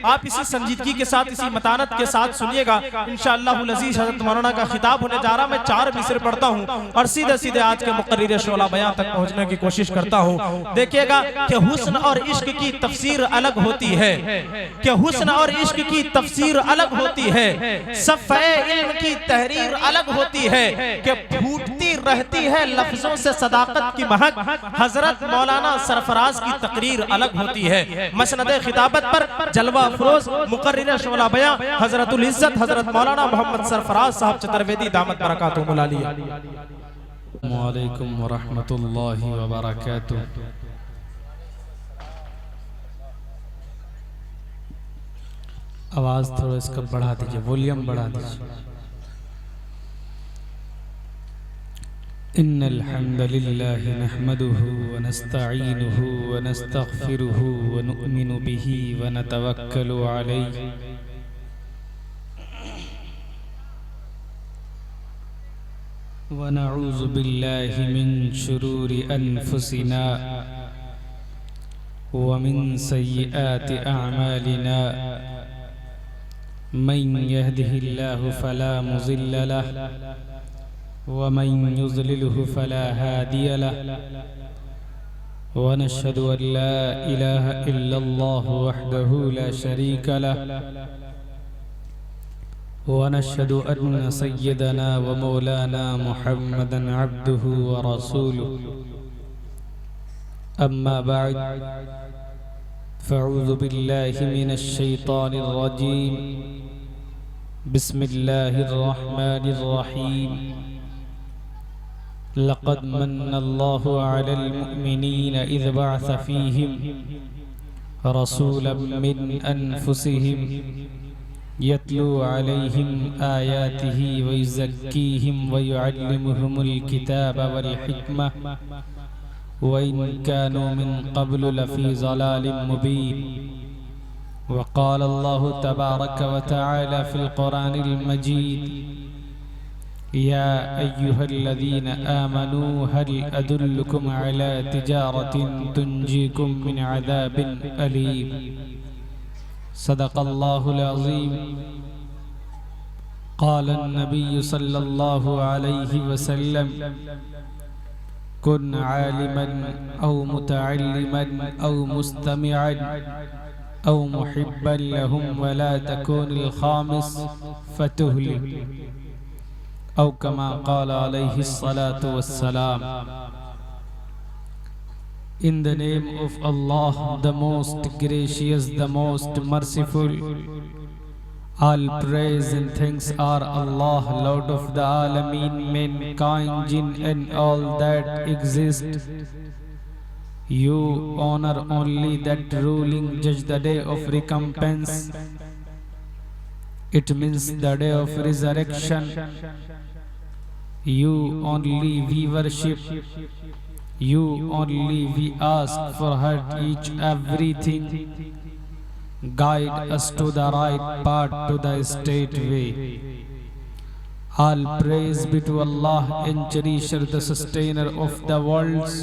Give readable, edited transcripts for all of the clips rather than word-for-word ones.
आप इसी संजीदगी के साथ, इसी मतानत के साथ सुनिएगा। इंशाअल्लाहुल अज़ीज़ हज़रत मौलाना का खिताब होने जा रहा। मैं 4 मिसर पढ़ता हूँ और सीधे सीधे आज के मुक़र्रिर शोला बयां तक पहुँचने की कोशिश करता हूँ। देखिएगा कि हुस्न और इश्क की तफसीर अलग होती है, कि हुस्न और इश्क की तफसीर अलग होती है, सफ़े इल्म की तहरीर अलग होती है, कि फूटती रहती है लफ्जों से सदाकत की महक। हजरत मौलाना सरफराज की तकरीर अलग होती है। मसनदे खिताबत पर जलवा अफरोज मुक़र्रिर शोला बयां हजरतुल इज्जत हजरत मौलाना मोहम्मद सरफराज साहब चतुर्वेदी दामत बरकातुहु मुलालिया। वालेकुम वरहमतुल्लाहि वबरकातुहू। आवाज थोड़ा इसका बढ़ा दीजिए, वॉल्यूम बढ़ा दीजिए। इन्नल हम्दुलिल्लाहि नहमदुहु व नस्तईनुहु व नस्तगफिरुहु व नु'मिनु बिही व नतवक्कलु अलैहि व नऊज़ु बिल्लाहि मिन शुरूरि अनफुसिना व मिन सय्यिआति अअमालिना। मन यहदिहिल्लाहु फला मुज़िल्ल लहु व मन युज़लिलहु फला हादिय लहु व नशहदु अन ला इलाहा इल्लल्लाहु वहदहु ला शरीक लहु व नशहदु अन्न सय्यदना व मौलाना मुहम्मदन अब्दुहु व रसूलुहु। अम्मा बअद फ़अऊज़ु बिल्लाहि मिनश शैतानिर रजीम। बिस्मिल्लाहिर रहमानिर रहीम। लक़द मन्नल्लाहु अलल मुअ्मिनीना इज़ बअस फ़ीहिम रसूलन मिन अनफुसिहिम यत्लू अलैहिम आयातिही व युज़क्कीहिम व युअल्लिमुहुमुल किताब वल हिकमह व इन कानू मिन क़ब्लु लफ़ी ज़लालिम मुबीन। व क़ाल अल्लाहु तबारक व तआला फ़िल क़ुरानिल मजीद या अय्युहल्लज़ीना आमनू हल अदुल्लुकुम अला तिजारतिन तुंजीकुम मिन अज़ाबिन अलीम। सदक़ल्लाहुल अज़ीम। क़ाल अन्नबिय्यु सल्लल्लाहु अलैहि वसल्लम कुन आलिमन औ मुतअल्लिमन औ मुस्तमिअन औ मुहिब्बन लहुम वला तकुनिल खामिस फतुहलिक औ कमा क़ाल अलैहिस्सलातु वस्सलाम। In the name of Allah, the most gracious, the most merciful. All praise and thanks are Allah, Lord of the Alameen, mankind, jinn and all that exist. You honor only that ruling judge, the day of recompense. It means the day of resurrection. You only we worship. You only we ask for her each everything. Guide us to the right path, to the straight way. All praise be to Allah and Cherisher, the sustainer of the worlds.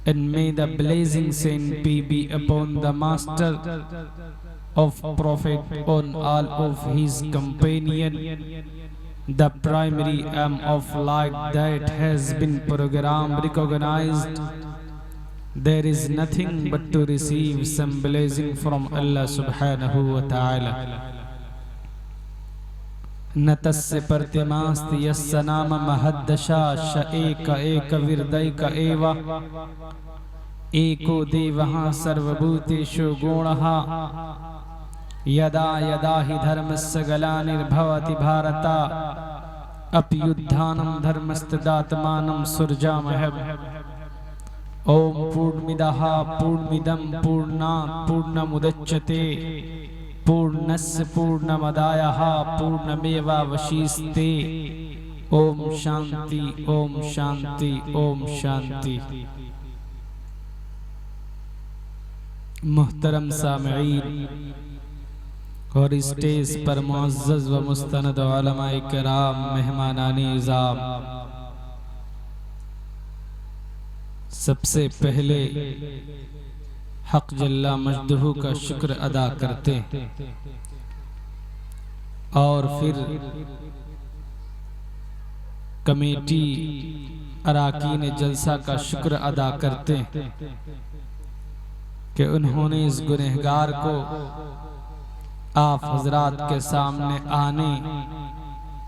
And may the blessings and peace be upon the master of Prophet, on all of his companion, the primary aim of light that has been programmed, recognized. There is nothing but to receive some blessing from Allah subhanahu wa ta'ala. Natasya partyamast yassanama mahaddasha sha'eka eka virdayka eva eko devaha sarvabhuteshu gunaha यदा यदा हि धर्मस्य गलानिर्भवति भारता अपयुद्धानं धर्मस्तदात्मानं सुरजामहम्। ओम पूर्णमिदः पूर्णमिदं पूर्णात् पूर्णमुदच्यते पूर्णस्य पूर्णमादाय पूर्णमेवावशिष्यते। ओम शांति ओम शांति ओम शांति। मुहतरम सामईन और स्टेज पर मुअज़्ज़ज़ व मुस्तनद उलमाए किराम, मेहमानाने इज़ाम, सबसे पहले हक जल्ला मजदहू का शुक्र अदा करते और फिर कमेटी अराकीन जलसा का शुक्र अदा करते कि उन्होंने इस गुनहगार को आप हजरात के सामने आने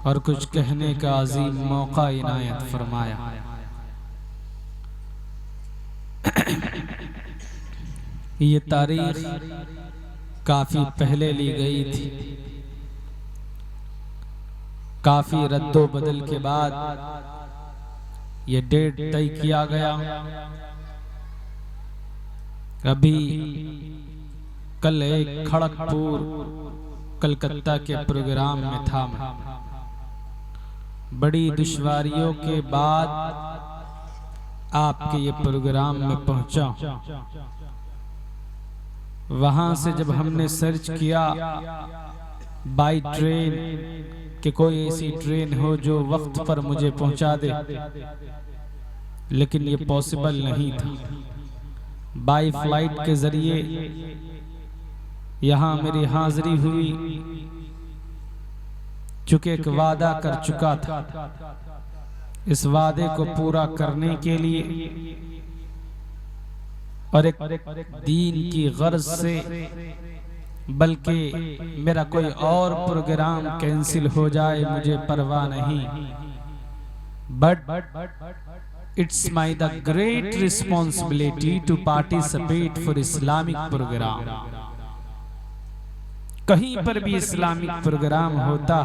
और कुछ कहने का अजीम मौका इनायत फरमाया। ये तारीख काफी पहले ली गई थी। काफी रद्दो बदल के बाद ये डेट तय किया गया। अभी कल एक खड़गपुर कलकत्ता के प्रोग्राम में था मैं। बड़ी दुश्वारियों के बाद आपके ये प्रोग्राम में पहुंचा। वहां से जब हमने सर्च किया बाई ट्रेन कि कोई ऐसी ट्रेन हो जो वक्त पर मुझे पहुंचा दे, लेकिन ये पॉसिबल नहीं था। बाई फ्लाइट के जरिए यहाँ मेरी हाजिरी हुई। चूंकि एक वादा कर चुका था, इस वादे को पूरा करने के लिए और एक दीन की गर्ज से, बल्कि मेरा कोई और प्रोग्राम कैंसिल हो जाए मुझे परवाह नहीं, but it's my the great responsibility to participate for Islamic programme. कहीं पर भी इस्लामिक प्रोग्राम होता,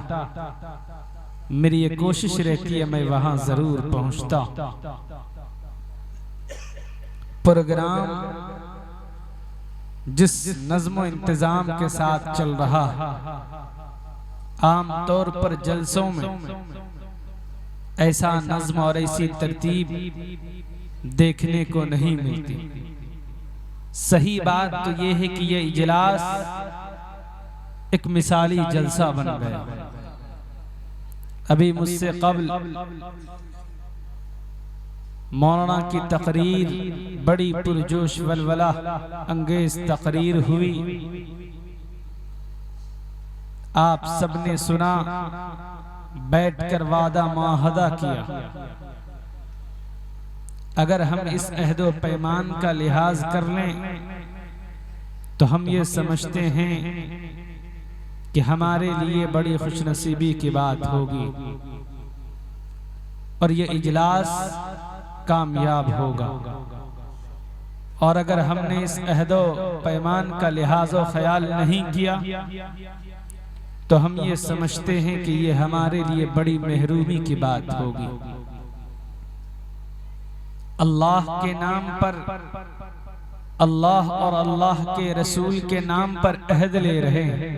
मेरी ये कोशिश रहती है मैं वहां जरूर पहुंचता। प्रोग्राम जिस नज़्म इंतजाम के साथ चल रहा, आम तौर पर जलसों में ऐसा नज़्म और ऐसी तरतीब देखने को नहीं मिलती। सही बात तो ये है कि ये इजलास एक मिसाली जलसा बन गया। अभी मुझसे कब्ल मौलाना की तकरीर, बड़ी पुरजोश वलवला अंगेज तकरीर हुई। आप सबने सुना, बैठकर वादा मुआहदा किया। अगर हम इस अहदो पैमान का लिहाज कर लें तो हम ये समझते हैं कि हमारे लिए बड़ी खुशनसीबी की बात होगी और ये इजलास कामयाब होगा। और अगर हमने इस अहदो पैमान का लिहाज और ख्याल नहीं किया तो हम ये समझते हैं कि ये हमारे लिए बड़ी महरूमी की बात होगी। अल्लाह के नाम पर, अल्लाह और अल्लाह के रसूल के नाम पर अहद ले रहे हैं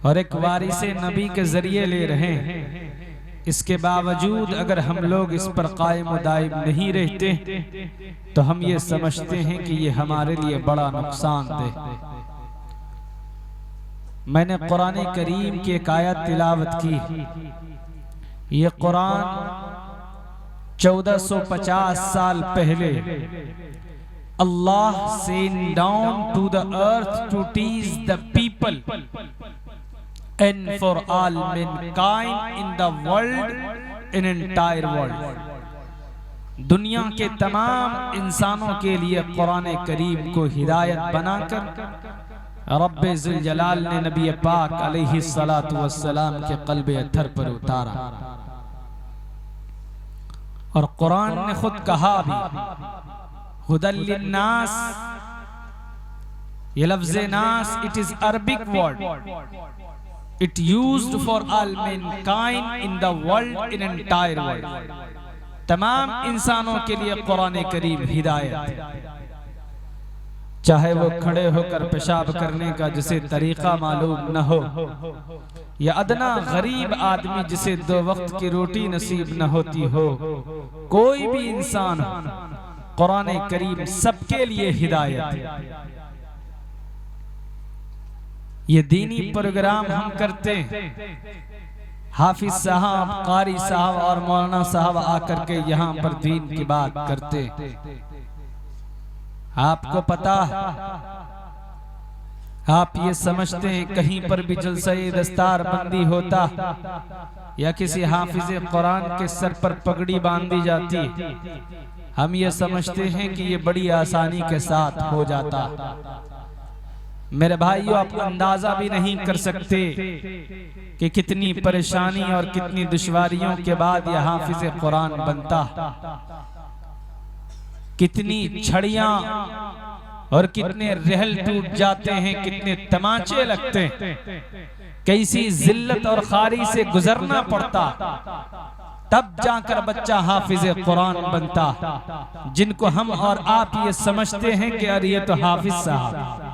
और एक वारिसे नबी के जरिए ले रहे हैं। इसके बावजूद अगर हम लोग इस पर कायम व दायम नहीं रहते तो हम ये समझते हैं कि ये हमारे लिए बड़ा नुकसानदेह। मैंने कुरान करीम की एक आयत तिलावत की। ये कुरान 1450 साल पहले Allah send down to the earth to teach the people and for all mankind in the world, in entire world। दुनिया के तमाम इंसानों के लिए कुरान करीम को हिदायत बनाकर रब्बे ज़ुल जलाल ने नबी पाक अलैहि सलातु वस्सलाम के क़ल्बे अत्थर पर उतारा। और कुरान ने खुद कहा भी, हुदल लिन्नास, ये लफ्ज़ नास it is Arabic word, it used for all mankind in the world, in entire world। तमाम इंसानों के लिए कुरान करीम हिदायत, चाहे वो खड़े होकर पेशाब करने का जिसे तरीका मालूम न हो, या अदना गरीब आदमी जिसे 2 वक्त की रोटी नसीब न होती हो, कोई भी इंसान हो, कुरान करीम सबके लिए हिदायत। ये दीनी प्रोग्राम हम करते हैं, हाफिज साहब, कारी साहब और मौलाना साहब आकर के यहाँ पर दीन की बात करते। आपको पता, आप ये समझते हैं कहीं पर भी जलसे दस्तार बंदी होता या किसी हाफिज कुरान के सर पर पगड़ी बांधी जाती, हम ये समझते हैं कि ये बड़ी आसानी के साथ हो जाता। मेरे भाइयों, आप अंदाजा भी नहीं कर सकते कि कितनी परेशानी और कितनी दुश्वारियों के बाद यह हाफिज कुरान बनता, कितनी छड़ियां और कितने रहल टूट जाते हैं, कितने तमाचे लगते हैं, कैसी जिल्लत और खारी से गुजरना पड़ता, तब जाकर बच्चा हाफिज कुरान बनता, जिनको हम और आप ये समझते हैं कि अरे ये तो हाफिज साहब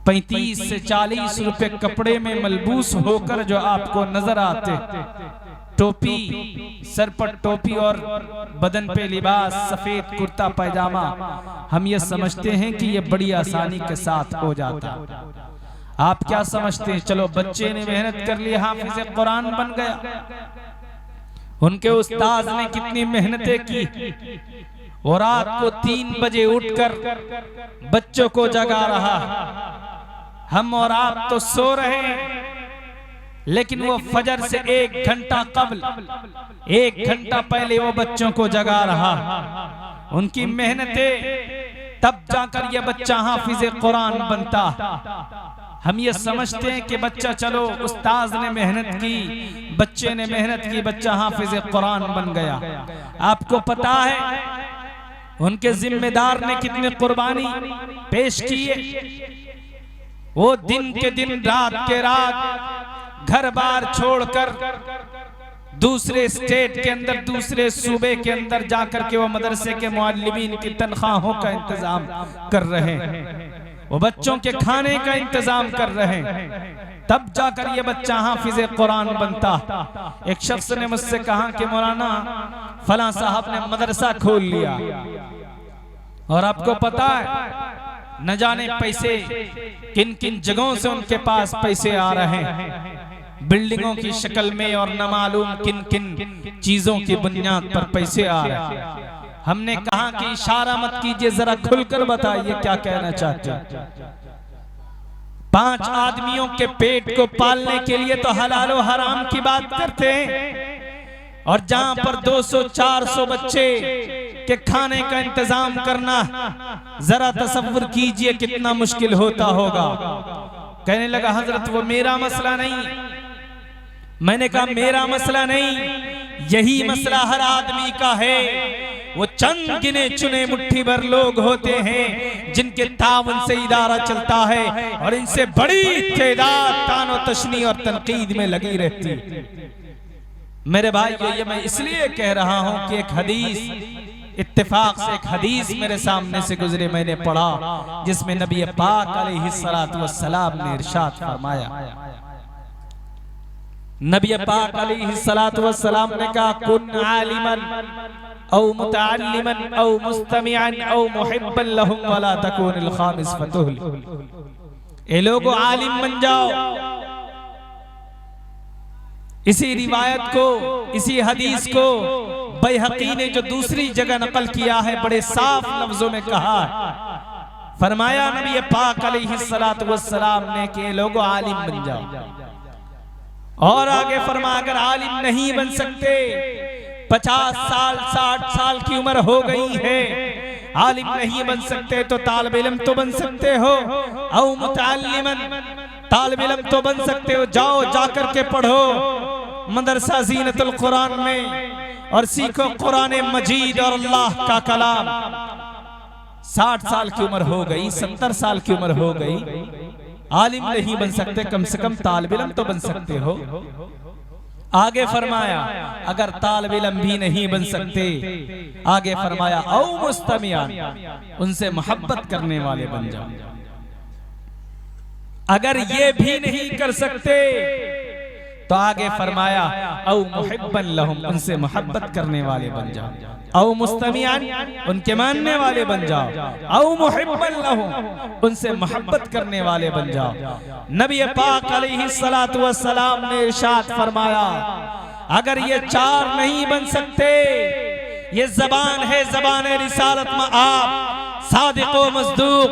35 से 40 रुपए कपड़े में मलबूस होकर जो आपको नजर आते, टोपी, सर पर टोपी और बदन पे लिबास, सफेद कुर्ता पैजामा, हम ये समझते हैं कि ये बड़ी आसानी के साथ हो जाता। आप क्या समझते हैं? चलो बच्चे ने मेहनत कर ली, हाफिज कुरान बन गया। उनके उस्ताद ने कितनी मेहनतें की और रात को 3 बजे उठकर बच्चों को जगा रहा। हम और आप तो सो रहे हैं, लेकिन वो फजर से 1 घंटा कबल, 1 घंटा पहले वो बच्चों को जगा रहा। उनकी मेहनतें, तब जाकर ये बच्चा हाफिज कुरान बनता। हम ये समझते हैं कि बच्चा, चलो उस्ताद ने मेहनत की, बच्चे ने मेहनत की, बच्चा हाफिज कुरान बन गया। आपको पता है उनके जिम्मेदार ने कितनी कुर्बानी पेश की है। वो दिन के दिन, रात के रात घर बार छोड़कर दूसरे स्टेट के अंदर, दूसरे सूबे के अंदर जाकर के वो मदरसे के मुअल्लिमीन की तनख्वाहों का इंतजाम कर रहे हैं, वो बच्चों के खाने का इंतजाम कर रहे हैं, तब जाकर ये बच्चा हाफिज कुरान बनता। एक शख्स ने मुझसे कहा कि मौलाना फलां साहब ने मदरसा खोल लिया, और आपको पता है न जाने पैसे किन किन जगहों से उनके पास पैसे आ रहे हैं, बिल्डिंगों की शक्ल में, और न मालूम किन किन चीजों की बुनियाद पर पैसे आ रहे हैं। हमने कहा कि इशारा मत कीजिए, जरा खुलकर बताइए क्या कहना चाहते हैं। 5 आदमियों के पेट को पालने के लिए तो हलाल और हराम की बात करते हैं, और जहां पर 200-400 बच्चे के खाने का इंतजाम करना, जरा तसव्वुर कीजिए कितना मुश्किल होता होगा। कहने लगा हजरत वो मेरा मसला नहीं। मैंने कहा मेरा मसला नहीं, यही मसला हर आदमी का है। वो चंद गिने चुने मुट्ठी भर लोग होते हैं जिनके तावन से इदारा चलता है, और इनसे बड़ी तादाद तानो तशनी और तनकीद में लगी रहती। मेरे भाई, ये मैं इसलिए कह रहा हूं कि एक हदीस, इत्तेफाक से एक हदीस मेरे सामने से गुजरे, मैंने पढ़ा, जिसमें नबी पाक अलैहिस्सलातु वस्सलाम ने इरशाद फरमाया। नबी पाक अलैहिस्सलातु वस्सलाम ने कहा, कुन आलिमन औ मुतअल्लिमन औ मुस्तमिअन औ मुहिब्बन लहुम वला तकुनिल खामिस फतुहल। ए लोगों, आलिम बन जाओ। इसी रिवायत को, इसी हदीस को बैहक़ी ने जो दूसरी जगह नकल किया है, बड़े साफ लफ्जों में कहा है। फरमाया नबी पाक अलैहिस्सलातु वस्सलाम ने कि लोगों आलिम बन जाओ। और आगे फरमा, अगर आलिम नहीं बन सकते, 50 साल 60 साल की उम्र हो गई है, आलिम नहीं बन सकते, तो तालिब इल्म तो बन सकते हो, औ मुतअल्लिमन, तालिब इल्म तो बन सकते हो। जाओ, जाकर के पढ़ो मदरसा ज़ीनतुल कुरान में और सीखो कुरान मजीद और अल्लाह का कलाम। 60 साल की उम्र हो गई, 70 साल की उम्र हो गई, आलिम नहीं बन सकते, कम से कम तालिब इल्म तो बन सकते हो। आगे फरमाया, अगर तालिब इल्म भी नहीं बन सकते, आगे फरमाया औ मुस्तमियान, उनसे मोहब्बत करने वाले बन जाओ। अगर ये भी नहीं कर सकते, तो आगे फरमाया औ मुहिब्बन लहुम, उनसे मोहब्बत करने वाले बन जाओ। औ मुस्तमियान, उनके मानने वाले बन जाओ। औ मुहिब्बन लहुम, उनसे मोहब्बत करने वाले बन जाओ। नबी पाक अलैहिस्सलातु वस्सलाम ने इरशाद फरमाया, अगर ये 4 नहीं बन सकते, ये जबान है, जबान रिसालत में आप सादिक व मस्दूक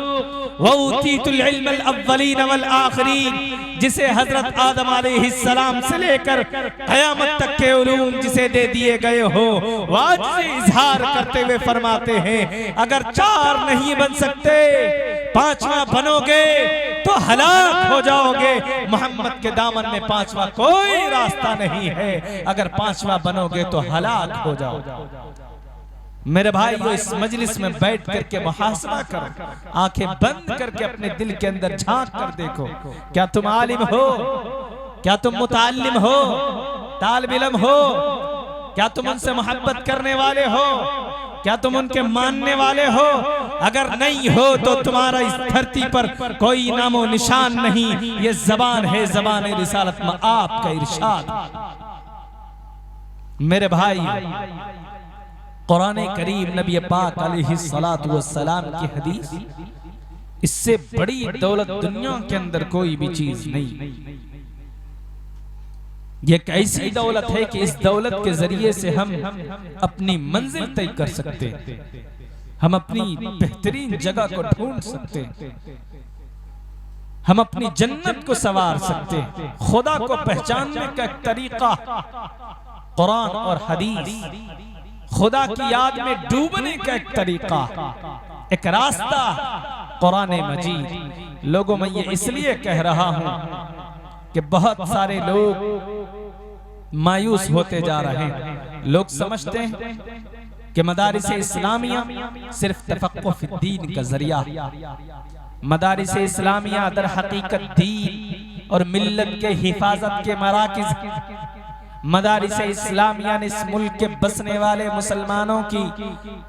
व ऊतीतुल इल्म अल अव्वलीन वल आखिरीन, जिसे हजरत आदम अलैहिस्सलाम से लेकर क़यामत तक के उलूम जिसे दे दिए गए हो, वो आज से इजहार करते हुए फरमाते हैं अगर 4 नहीं बन सकते, 5वां बनोगे तो हलाक हो जाओगे। मोहम्मद के दामन में 5वां कोई रास्ता नहीं है, अगर 5वां बनोगे तो हलाक हो जाओगे। मेरे भाई वो इस मजलिस में बैठ करके मुहासबा करो, आंखें बंद करके अपने दिल के अंदर झांक कर देखो, क्या तुम आलिम हो, क्या तुम मुताल्लिम हो, तालिब इल्म हो, क्या तुम उनसे मोहब्बत करने वाले हो, क्या तुम उनके मानने वाले हो? अगर नहीं हो तो तुम्हारा इस धरती पर कोई नामो निशान नहीं। ये जबान है जबान रिसालत में आपका इरशाद। मेरे भाई कुरान करीम नबी पाक अलैहिस्सलातु वस्सलाम की हदीस, इससे बड़ी दौलत दुनिया के अंदर कोई भी चीज नहीं। ये एक ऐसी दौलत है कि इस दौलत के जरिए से हम अपनी मंजिल तय कर सकते हैं, हम अपनी बेहतरीन जगह को ढूंढ सकते हैं, हम अपनी जन्नत को संवार सकते हैं। खुदा को पहचानने का एक तरीका कुरान और हदीस, खुदा की याद में डूबने का एक तरीका, एक रास्ता कुरान मजीद। लोगों में ये इसलिए कह रहा हूं कि बहुत सारे लोग मायूस होते जा रहे हैं। लोग समझते हैं कि मदारिस इस्लामिया सिर्फ तफक्कुह फिद्दीन का जरिया। मदारिस इस्लामिया दर हकीकत दीन और मिल्लत के हिफाजत के मराकिज। मदारिस इस्लामिया ने इस मुल्क के बसने वाले मुसलमानों की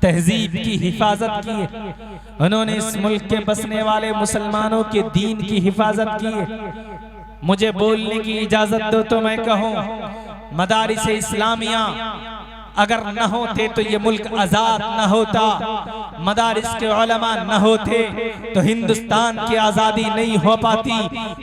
तहजीब की हिफाजत की है, उन्होंने इस मुल्क के बसने वाले मुसलमानों के दीन की हिफाजत की है। मुझे बोलने की इजाजत दो तो मैं कहूं, मदारिस इस्लामिया अगर न होते तो ये मुल्क आजाद न होता, मदारिस के उलमा न होते तो हिंदुस्तान की आजादी नहीं हो पाती।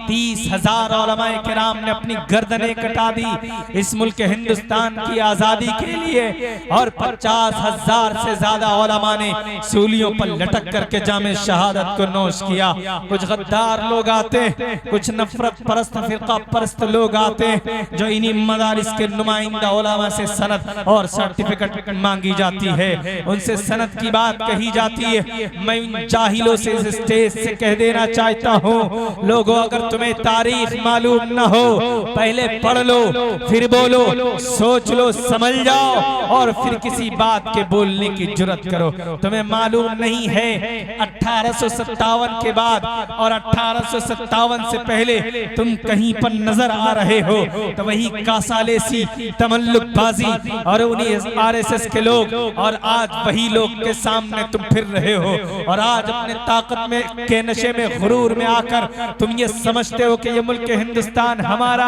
30,000 उलमाए किराम ने अपनी गर्दनें कटा दी इस मुल्क हिंदुस्तान की आजादी के लिए, और 50,000 से ज्यादा उलमा ने सूलियों पर लटक करके जामे शहादत को नोश किया। कुछ गद्दार लोग आते, कुछ नफरत परस्त फिरका परस्त लोग आते जो इन्हीं मदारिस के नुमाइंदा उलमा से सनद और सर्टिफिकेट मांगी जाती है, उनसे सनद की बात कही जाती है। मैं उन जाहिलों से इस स्टेज से कह देना चाहता हूँ, लोगों अगर तुम्हें तारीख मालूम न हो, पहले पढ़ लो फिर बोलो, सोच लो समझ जाओ और फिर किसी बात के बोलने की जुर्रत करो। तुम्हें मालूम नहीं है 1857 के बाद और 1857 से पहले तुम कहीं पर नजर आ रहे हो तो वही कासालेसी तमल्लुकबाजी और उन्हीं आरएसएस के लोग, और आज वही लोग के सामने तुम फिर रहे हो, और आज अपने ताकत में के नशे में गुरूर में आकर तुम ये समझते हो कि ये मुल्क हिंदुस्तान हमारा।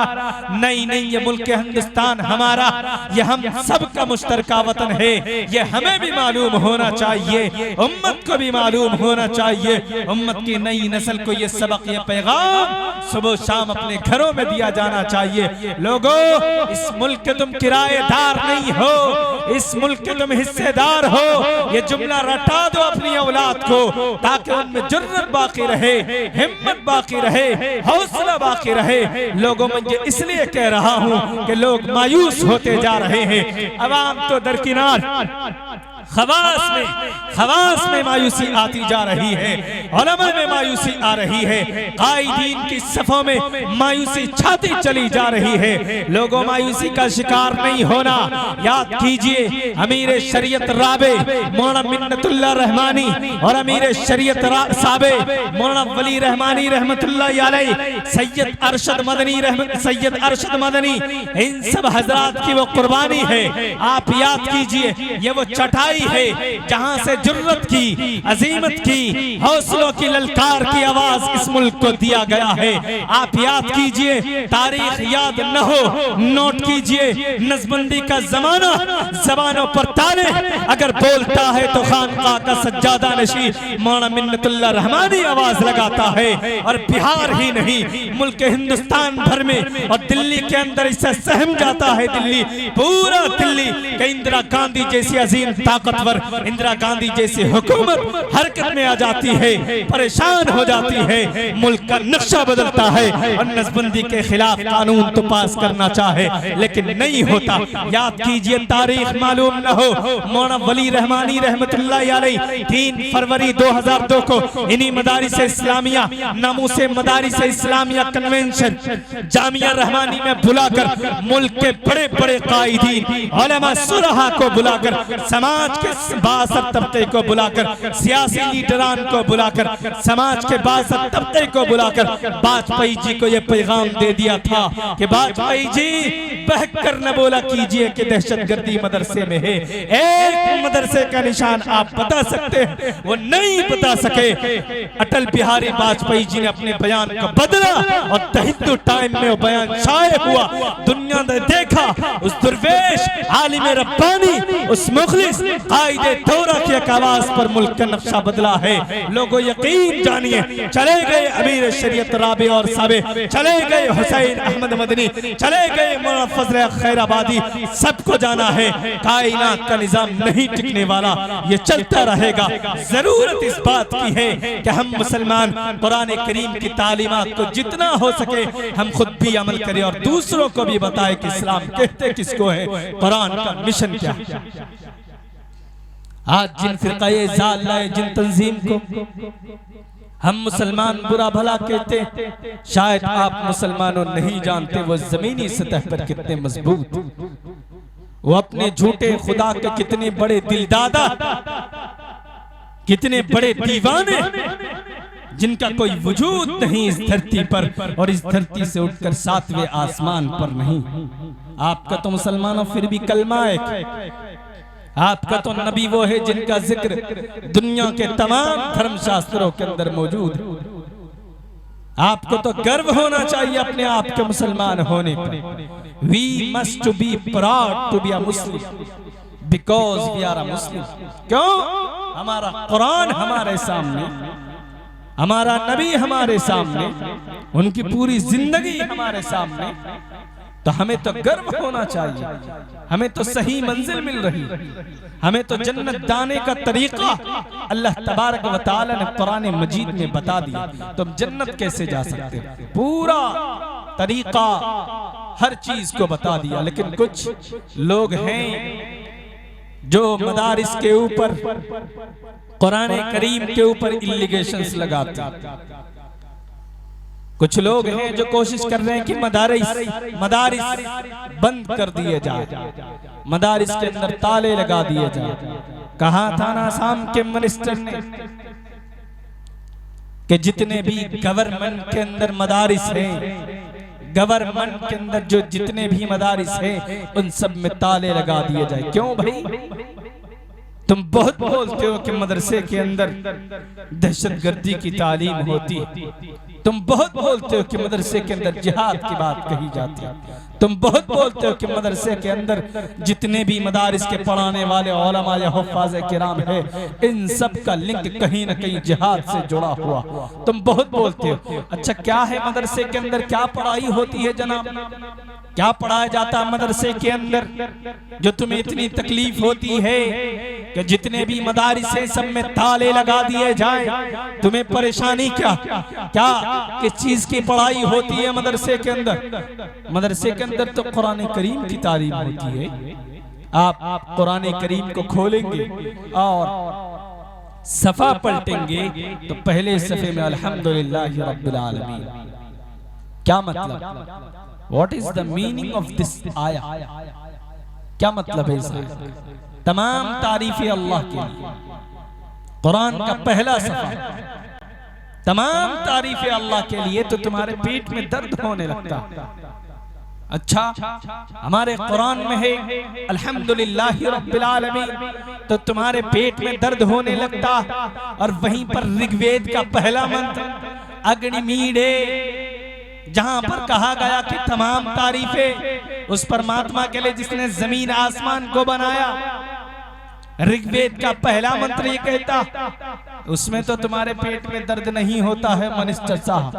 नहीं नहीं, ये मुल्क हिंदुस्तान हमारा, ये हम सबका मुश्तरका वतन है। ये हमें भी मालूम होना चाहिए, उम्मत को भी मालूम होना चाहिए। उम्मत की नई नस्ल को ये सबक, ये पैगाम सुबह शाम अपने घरों में दिया जाना चाहिए। लोगों, इस मुल्क के तुम किराएदार नहीं हो, इस मुल्क के तुम हिस्सेदार हो। ये जुमला रटा दो अपनी औलाद को ताकि उनमें जुर्रत बाकी रहे, हिम्मत बाकी रहे, हौसला बाकी रहे। लोगों में ये इसलिए कह रहा हूं कि लोग मायूस होते जा रहे हैं। अवाम तो दरकिनार, खवास में मायूसी आती जा रही है, उलमा में मायूसी आ रही है, कायदीन की सफों में मायूसी छाती चली जा रही है। लोगों, मायूसी का शिकार नहीं होना। याद कीजिए अमीर शरीयत राबे मौलाना मिन्नतुल्लाह रहमानी और अमीर शरीयत साबे मौलाना वली रहमानी रहमतुल्लाह अलैह, सैयद अरशद मदनी, इन सब हजरात की वो कुर्बानी है। आप याद कीजिए, ये वो चटाई है जहां से जुर्रत की, अजीमत की, हौसलों की ललकार की आवाज इस मुल्क को दिया गया है। आप याद कीजिए, तारीख याद न हो नोट कीजिए, नजबंदी का जमाना, जबानों पर ताले अगर बोलता है तो खानकाह का सज्जादा नशी मौलाना मिन्नतुल्लाह रहमानी आवाज लगाता है। और बिहार ही नहीं, मुल्क हिंदुस्तान भर में और दिल्ली के अंदर इससे सहम जाता है। दिल्ली, पूरा दिल्ली, इंदिरा गांधी जैसी अजीम ताकत ताकतवर इंदिरा गांधी जैसी हुकूमत हरकत में आ जाती है, परेशान हो जाती है, मुल्क का नक्शा बदलता है और नसबंदी के खिलाफ कानून तो पास करना चाहे लेकिन नहीं होता। याद कीजिए, तारीख मालूम न हो, मौलाना वली रहमानी रहमतुल्लाह अलैह 3 फरवरी 2002 को इन्हीं मदारिस इस्लामिया नामूसे मदारिस इस्लामिया कन्वेंशन जामिया रहमानी में बुलाकर मुल्क के बड़े बड़े कायदीन उलमा सुलहा को बुलाकर, समाज के 62 तबके को बुलाकर, सियासी लीडरान को बुलाकर, समाज के 62 तबके को बुलाकर वाजपेयी जी को यह पैगाम दे दिया था कि वाजपेयी जी बहक कर न बोला कीजिए कि दहशतगर्दी मदरसे में है। एक मदरसे का निशान आप बता सकते हैं, वो नहीं बता सके। अटल बिहारी वाजपेयी जी ने अपने बयान को बदला और द हिंदू टाइम में वो बयान शाये हुआ। दुनिया ने देखा उस दुर्वेश आलिम रब्बानी, उस मुखलिस कायदे दौरा की आवाज पर मुल्क का नक्शा बदला है। लोगों यकीन जानिए, चले गए अमीर शरीयत राबी और साबे, चले गए हुसैन अहमद मदनी, चले गए मौलाना फजल खैराबादी, सबको जाना है कायनात का निजाम नहीं टिकने वाला, ये चलता रहेगा। जरूरत इस बात की है कि हम मुसलमान कुरान करीम की तालीमात को जितना हो सके हम खुद भी अमल करें और दूसरों को भी बताएं कि इस्लाम कहते किसको है, कुरान का मिशन क्या है। आज जिन फिरक़ाए ज़ालिला, जिन तंजीम को हम मुसलमान बुरा भला कहते, शायद आप मुसलमानों नहीं जानते वो जमीनी सतह पर कितने मजबूत, वो अपने झूठे खुदा के कितने बड़े दिलदादा, कितने बड़े दीवाने, जिनका कोई वजूद नहीं इस धरती पर और इस धरती से उठकर 7वें आसमान पर नहीं। आपका तो मुसलमानों फिर भी कलमा एक, आपका तो नबी वो है जिनका जिक्र दुनिया के तमाम धर्म शास्त्रों के अंदर मौजूद। आपको तो गर्व होना चाहिए अपने आप के मुसलमान होने पर। We must be proud to be a Muslim because we are a Muslim. क्यों? हमारा कुरान हमारे सामने, हमारा नबी हमारे सामने, उनकी पूरी जिंदगी हमारे सामने, तो हमें तो गर्व होना चाहिए। हमें तो सही मंजिल मिल रही, हमें तो जन्नत जाने का तरीका अल्लाह तबारक व तआला ने कुरान मजीद में बता दिया। तो हम जन्नत कैसे जा सकते हैं? पूरा तरीका हर चीज को बता दिया। लेकिन कुछ लोग हैं जो मदारिस के ऊपर, कुरान करीम के ऊपर इलिगेशंस लगाते हैं। कुछ लोग हैं जो कोशिश कर रहे हैं कि मदारिस बंद कर दिए जाए, मदारिस के अंदर ताले लगा दिए जाए। कहा था ना आसाम के मिनिस्टर ने कि जितने भी गवर्नमेंट के अंदर मदारिस हैं, गवर्नमेंट के अंदर जो जितने भी मदारिस हैं उन सब में ताले लगा दिए जाए। क्यों भाई? तुम बहुत बोलते हो कि मदरसे के अंदर दहशतगर्दी की तालीम होती, तुम बहुत बोलते हो कि मदरसे के अंदर जिहाद की बात कही जाती है, तुम बहुत बोलते हो कि मदरसे के अंदर जितने भी मदारिस के पढ़ाने वाले उलमा या हुफ़ाज़ किराम है, इन सब का लिंक कहीं न कहीं जिहाद से जुड़ा हुआ, तुम बहुत बोलते हो। अच्छा, क्या है मदरसे के अंदर, क्या पढ़ाई होती है जनाब? क्या पढ़ाया जाता है मदरसे के अंदर जो तुम्हें इतनी तकलीफ होती है कि जितने भी मदारिस हैं सब में ताले लगा दिए जाए? तुम्हें परेशानी क्या किस चीज की पढ़ाई होती है मदरसे के अंदर? मदरसे के अंदर तो कुरान करीम की तालीम होती है। आप कुरान करीम को खोलेंगे और सफा पलटेंगे तो पहले सफे में अल्हम्दुलिल्लाह रब्बिल आलमीन। क्या मतलब? What is the meaning of this आया? क्या मतलब है इसका? तमाम तारीफें अल्लाह के लिए। कुरान का पहला सफा, तमाम तारीफें अल्लाह के लिए, तो तुम्हारे पेट में दर्द होने लगता। अच्छा, हमारे कुरान में है अल्हम्दुलिल्लाह रब्बिल आलमीन, तो तुम्हारे पेट में दर्द होने लगता। और वहीं पर ऋग्वेद का पहला मंत्र अग्निमीडे, जहां पर कहा गया कि तमाम तारीफें उस परमात्मा के लिए जिसने जमीन आसमान को बनाया, ऋग्वेद का पहला मंत्र ये कहता, उसमें तो तुम्हारे पेट में दर्द नहीं होता है मिनिस्टर साहब।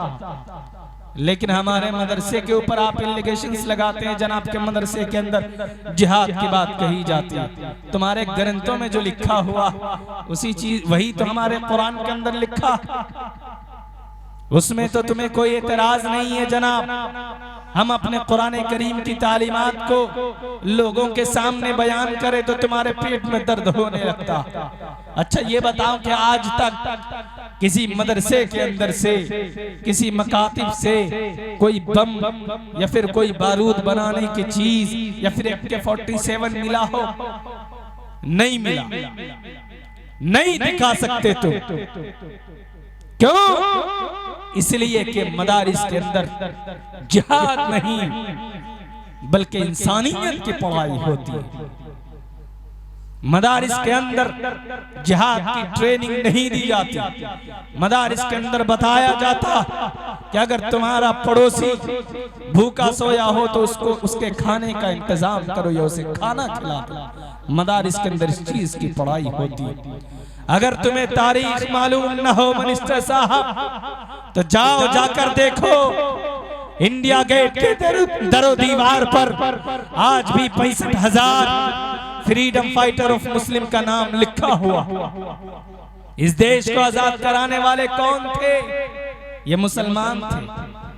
लेकिन हमारे मदरसे के ऊपर आप एलिगेशंस लगाते हैं। जनाब के मदरसे के अंदर जिहाद की बात कही जाती है। तुम्हारे ग्रंथों में जो लिखा हुआ उसी चीज वही तो हमारे कुरान के अंदर लिखा, उसमें तो तुम्हें कोई एतराज नहीं है जनाब। हम अपने कुरान करीम की तालीमात को लोगों के सामने बयान करें तो तुम्हारे पेट में दर्द होने लगता। अच्छा ये बताओ कि आज तक किसी मदरसे के अंदर से, किसी मकातिब से कोई बम या फिर कोई बारूद बनाने की चीज या फिर AK-47 मिला हो? नहीं मिला, नहीं दिखा सकते तुम। क्यों? इसलिए कि मदारिस के अंदर जिहाद नहीं बल्कि इंसानियत की पढ़ाई होती है। मदारिस के अंदर जिहाद की ट्रेनिंग नहीं दी जाती। मदारिस के अंदर बताया जाता कि अगर तुम्हारा पड़ोसी भूखा सोया हो तो उसको उसके खाने का इंतजाम करो या उसे खाना खिला दो। मदारिस के अंदर इस चीज की पढ़ाई होती है। अगर तुम्हें तारीख मालूम न हो मिनिस्टर साहब तो जाओ जाकर देखो इंडिया गेट के दरो दीवार पर आज भी 65,000 फ्रीडम फाइटर ऑफ मुस्लिम का नाम लिखा हुआ। इस देश को आजाद कराने वाले कौन थे? ये मुसलमान थे।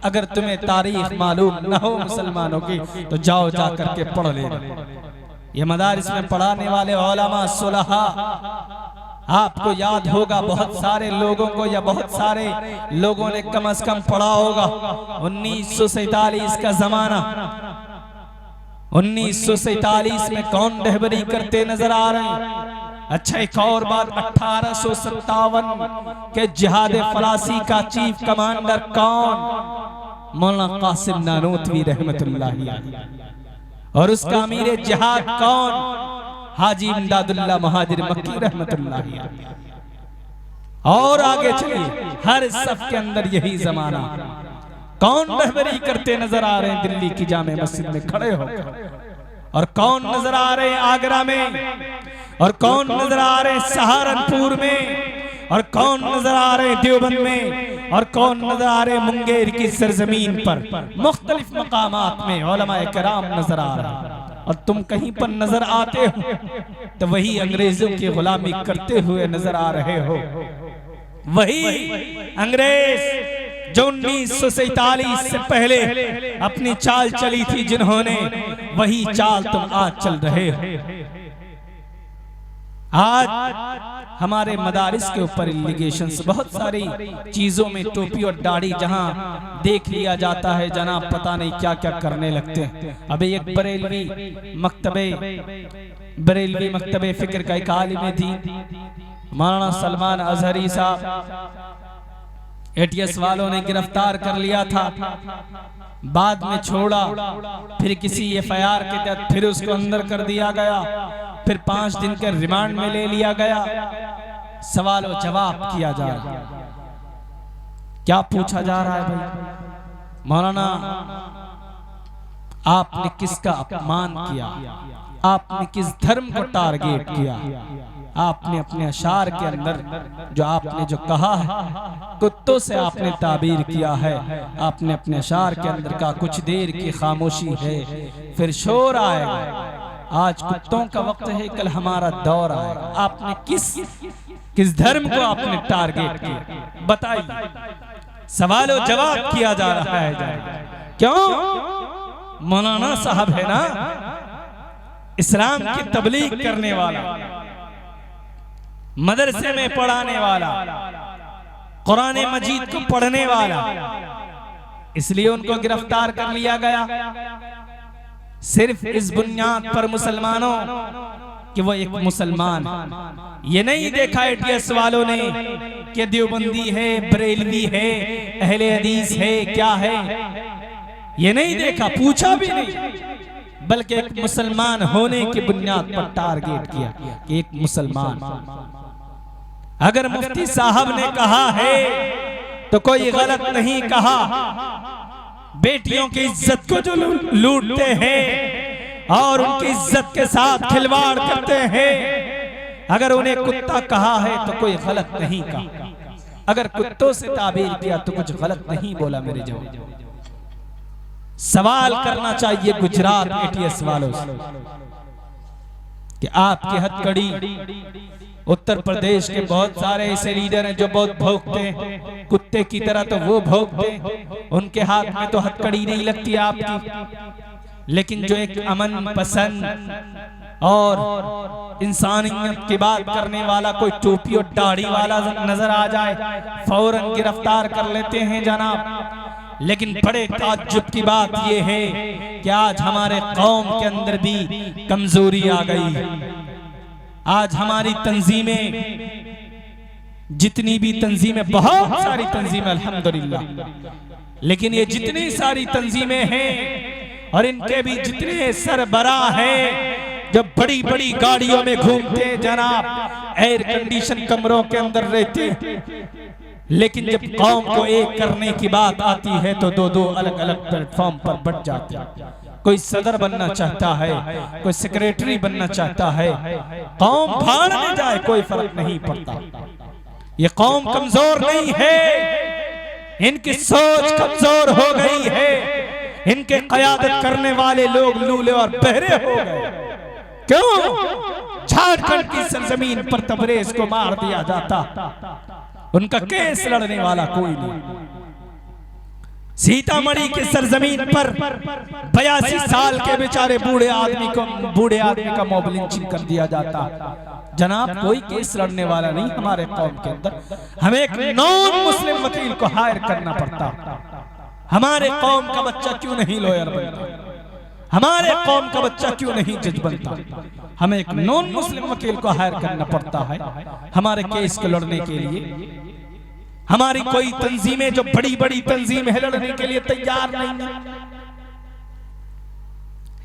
अगर तुम्हें तारीख मालूम न हो मुसलमानों की तो जाओ जाकर के पढ़ लेना। ये मदारिस में पढ़ाने वाले उलमा सुलहा आपको याद होगा, बहुत सारे लोगों को या बहुत सारे लोगों ने कम से कम पढ़ा होगा 1947 का जमाना। 1947 में कौन रहबरी करते नजर आ रहे हैं? अच्छा एक और बात, 1857 के जिहाद फलासी का चीफ कमांडर कौन? मौलाना कासिम नानोतवी रहमतुल्लाह अलैह। और उसका अमीर जिहाद कौन? हाजी इमदादुल्लाह महाजिर मक्की रहमतुल्लाह अलैह। और आगे चलिए, हर सफ के अंदर यही जमाना। कौन रहबरी करते नजर आ रहे हैं दिल्ली की जामे मस्जिद में खड़े होकर? और कौन नजर आ रहे हैं आगरा में? और कौन नजर आ रहे हैं सहारनपुर में? और कौन नजर आ रहे हैं देवबंद में? और कौन नजर आ रहे हैं मुंगेर की सरजमीन पर? मुख्तलिफ मकामात में उलमाए किराम नजर आ रहे हैं। और तुम कहीं पर नजर आते हो तो वही अंग्रेजों की गुलामी करते हुए नजर आ रहे हो। वही अंग्रेज जो 1947 से पहले अपनी चाल चली थी जिन्होंने, वही चाल तुम आज चल रहे हो। आज हमारे मदारिस के ऊपर एलिगेशंस, बहुत सारी चीजों में टोपी और दाढ़ी जहां देख लिया जाता है जनाब पता नहीं क्या क्या करने लगते हैं। अभी एक बरेलवी मकतबे फिक्र का एक आलिम थी मौलाना सलमान अजहरी साहब, ATS वालों ने गिरफ्तार कर लिया था, बाद में छोड़ा, फिर किसी FIR के तहत फिर उसको अंदर कर दिया गया, फिर 5 दिन के रिमांड में ले लिया गया। सवाल और जवाब किया जा रहा है। क्या पूछा जा रहा है भाई? मौलाना आपने किसका अपमान किया? आपने किस धर्म को टारगेट किया? आपने अपने अशार के अंदर जो आपने जो कहा है, कुत्तों से आपने ताबीर किया है। आपने अपने अशार के अंदर कहा कुछ देर की खामोशी है फिर शोर आएगा। आज कुत्तों का वक्त है, कल हमारा दौर आएगा। आपने किस धर्म को आपने टारगेट किया? बताइए। सवाल और जवाब किया जा रहा है। क्यों? मौलाना साहब है ना, इस्लाम की तबलीग करने वाला, मदरसे में पढ़ाने वाला, कुरान मजीद को पढ़ने वाला, इसलिए उनको गिरफ्तार कर लिया गया। सिर्फ इस बुनियाद पर मुसलमानों कि वो एक मुसलमान, ये नहीं देखा ATS वालों ने कि देवबंदी है, बरेलवी है, अहले हदीस है, क्या है, ये नहीं देखा, पूछा भी नहीं, बल्कि एक मुसलमान होने की बुनियाद पर टारगेट किया कि एक मुसलमान। अगर मुफ्ती साहब ने कहा है तो कोई गलत नहीं कहा। बेटियों की इज्जत को जो लूटते हैं और उनकी इज्जत के साथ खिलवाड़ करते हैं, अगर उन्हें कुत्ता कहा है तो कोई गलत नहीं कहा। अगर कुत्तों से ताबीर किया तो कुछ गलत नहीं बोला मेरे जवाब। सवाल करना चाहिए गुजरात एटीएस वालों से कि आपकी हथकड़ी, उत्तर प्रदेश के बहुत सारे ऐसे लीडर हैं जो बहुत भौंकते हैं, कुत्ते की तरह तो वो भौंकते हैं, उनके हाथ में तो हथकड़ी नहीं लगती आपकी, लेकिन जो एक अमन पसंद और इंसानियत की बात करने वाला कोई टोपी और दाढ़ी वाला नजर आ जाए फौरन गिरफ्तार कर लेते हैं जनाब। लेकिन बड़े ताज्जुब की बात यह है कि आज हमारे कौम के अंदर भी कमजोरी आ गई। आज हमारी तंजीमें, जितनी भी तंजीमें, बहुत सारी तंजीमें अल्हम्दुलिल्लाह, लेकिन ये जितनी सारी तंजीमें हैं और इनके भी जितने सरबराह हैं जो बड़ी बड़ी गाड़ियों में घूमते हैं जनाब, एयर कंडीशन कमरों के अंदर रहते, लेकिन जब कौम को एक करने की बात आती है तो दो दो अलग अलग प्लेटफॉर्म पर बढ़ जाते हैं। कोई सदर बनना चाहता है, कोई सेक्रेटरी बनना चाहता है, कौम भाड़ में जाए कोई फर्क नहीं पड़ता। ये कौम कमजोर नहीं है, इनकी सोच कमजोर हो गई है, इनके क़यादत करने वाले लोग लूले और बहरे हो गए। क्यों? झारखंड की सरजमीन पर तबरेज को मार दिया जाता, उनका केस लड़ने वाला कोई नहीं। सीतामढ़ी के सरजमीन पर 82 साल के बेचारे बूढ़े आदमी का मॉब लिंचिंग कर दिया जाता। जनाब, कोई केस लड़ने वाला नहीं हमारे कौम के अंदर। हमें एक नॉन मुस्लिम वकील को हायर करना पड़ता। हमारे कौम का बच्चा क्यों नहीं लॉयर बनता? हमारे कौम का बच्चा क्यों नहीं जज बनता? हमें एक नॉन मुस्लिम वकील को हायर करना पड़ता है हमारे केस को लड़ने के लिए। हमारी कोई तंजीमें, जो बड़ी बड़ी तंजीमें है, लड़ने के लिए तैयार नहीं है।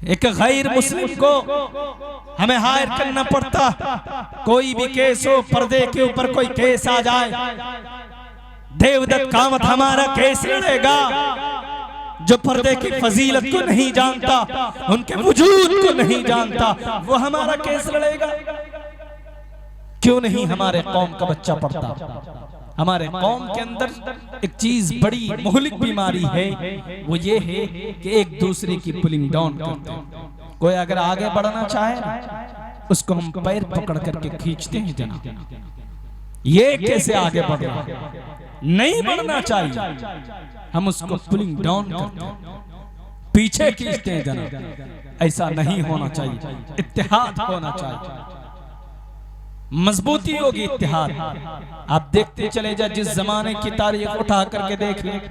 एक गैर मुस्लिम को हमें हायर करना पड़ता। कोई भी केस हो, पर्दे के ऊपर कोई केस आ जाए, देवदत्त कामत हमारा केस लड़ेगा। जो पर्दे की फजीलत को नहीं जानता, उनके वजूद को नहीं जानता, वो हमारा केस लड़ेगा। क्यों नहीं हमारे कौम का बच्चा पढ़ता? हमारे कौम के अंदर एक चीज बड़ी मुहलिक बीमारी है, वो ये है कि एक दूसरे की पुलिंग डाउन करते हैं। कोई अगर आगे बढ़ना चाहे उसको हम पैर पकड़ करके खींचते हैं जनाब। ये कैसे आगे बढ़ रहा है? नहीं बढ़ना चाहिए, हम उसको पुलिंग डाउन करते हैं, पीछे खींचते हैं जनाब। ऐसा नहीं होना चाहिए, इत्तेहाद होना चाहिए, मजबूती होगी इत्तेहाद। आप देखते चले जाए, जिस जमाने की तारीख उठा करके देख लें,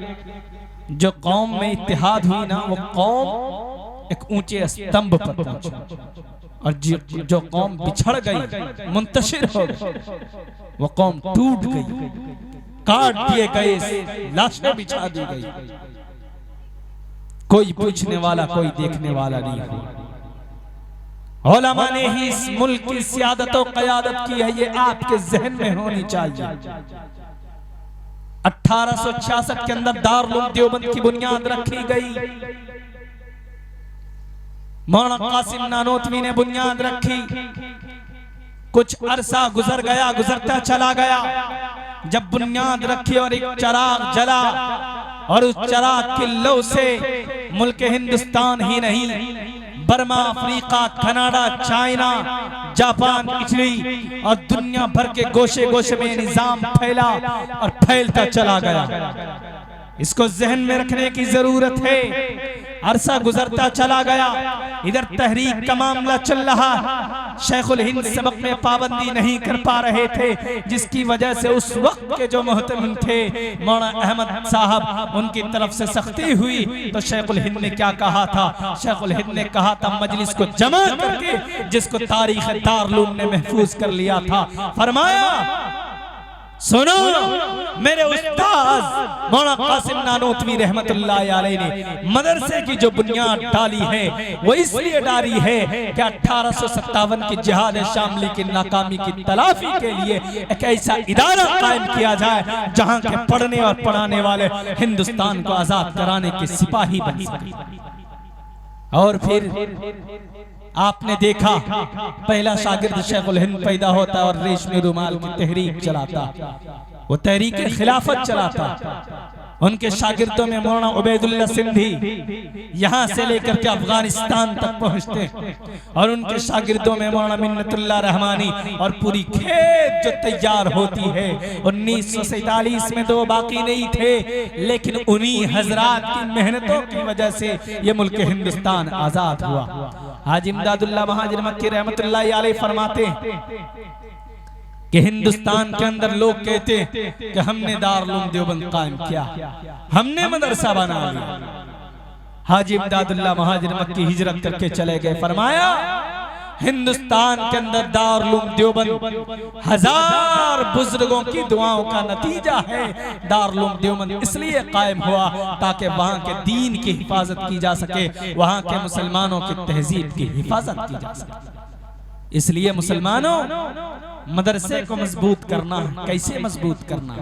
जो कौम में इत्तेहाद हुई ना, वो कौम एक ऊंचे स्तंभ पर पहुंची, और जो कौम बिछड़ गई, मुंतशिर हो गई, वो कौम टूट गई, काट दिए गए, लाशें बिछा दी गई। कोई पूछने वाला, कोई देखने वाला नहीं हुआ। उलमा ने ही इस मुल्क की सियादत और क़यादत की है, ये आपके ज़हन में होनी चाहिए। 1866 के अंदर दारुल देवबंद की बुनियाद रखी गई। मौलाना कासिम नानोतवी ने बुनियाद रखी। कुछ अरसा गुजर गया, गुजरता चला गया। जब बुनियाद रखी और एक चिराग जला, और उस चिराग की लौ से मुल्क हिंदुस्तान ही नहीं, Burma, Africa, Canada, China, Japan, Italy और दुनिया भर के गोशे गोशे में निजाम फैला और फैलता चला गया। इसको जहन में रखने की जरूरत है। अरसा गुजरता चला गया, इधर तहरीक का मामला चल रहा। शेखुल हिंद सबक में पाबंदी नहीं कर पा रहे थे, जिसकी वजह से उस वक्त के जो मोहतमिम थे मौलाना अहमद साहब, उनकी तरफ से सख्ती हुई। तो शेखुल हिंद ने क्या कहा था? शेखुल हिंद ने कहा था, मजलिस को जमा करके, जिसको तारीख दारुल ने महफूज कर लिया था, फरमाया, सुनो, मेरे उस्ताद मौलाना कासिम नानोतवी रहमतुल्लाह अलैह ने मदरसे की जो बुनियाद डाली है, वो इसलिए डाली है कि 1857 की जिहाद शामली की नाकामी की तलाफी के लिए एक ऐसा इदारा कायम किया जाए जहां के पढ़ने और पढ़ाने वाले हिंदुस्तान को आजाद कराने के सिपाही बन सके। और फिर आपने देखा, पहला शागिर्द शेखुल हिंद पैदा होता और रेशमी रुमाल की तहरीक चलाता, वो तहरीक खिलाफत चलाता। उनके शागिर्दों में मौलाना उबैदुल्लाह सिंधी यहाँ से लेकर के अफगानिस्तान तक पहुँचते हैं, और उनके शागिर्दों में मौलाना मिन्नतुल्लाह रहमानी, और पूरी खेत जो तैयार होती है 1947 में तो बाकी नहीं थे, लेकिन उन्हीं हजरात की मेहनतों की वजह से ये मुल्क हिंदुस्तान आजाद हुआ। हाजी इमदादुल्लाह महाजिर मक्की रहमतुल्लाह अलैह फरमाते कि हिंदुस्तान के अंदर लोग कहते कि हमने दारुल उलूम देवबंद कायम किया, हमने मदरसा बना लिया। हाजी इमदादुल्लाह महाजिर मक्की हिजरत करके चले गए, फरमाया हिंदुस्तान के अंदर दारुल उलूम देवबंद 1000 बुजुर्गों की दुआओं का नतीजा है। दारुल उलूम देवबंद इसलिए कायम हुआ ताकि वहाँ के दीन की हिफाजत की जा सके, वहाँ के मुसलमानों की तहजीब की हिफाजत की जा सके। इसलिए मुसलमानों, मदरसे को मजबूत करना, कैसे मजबूत करना?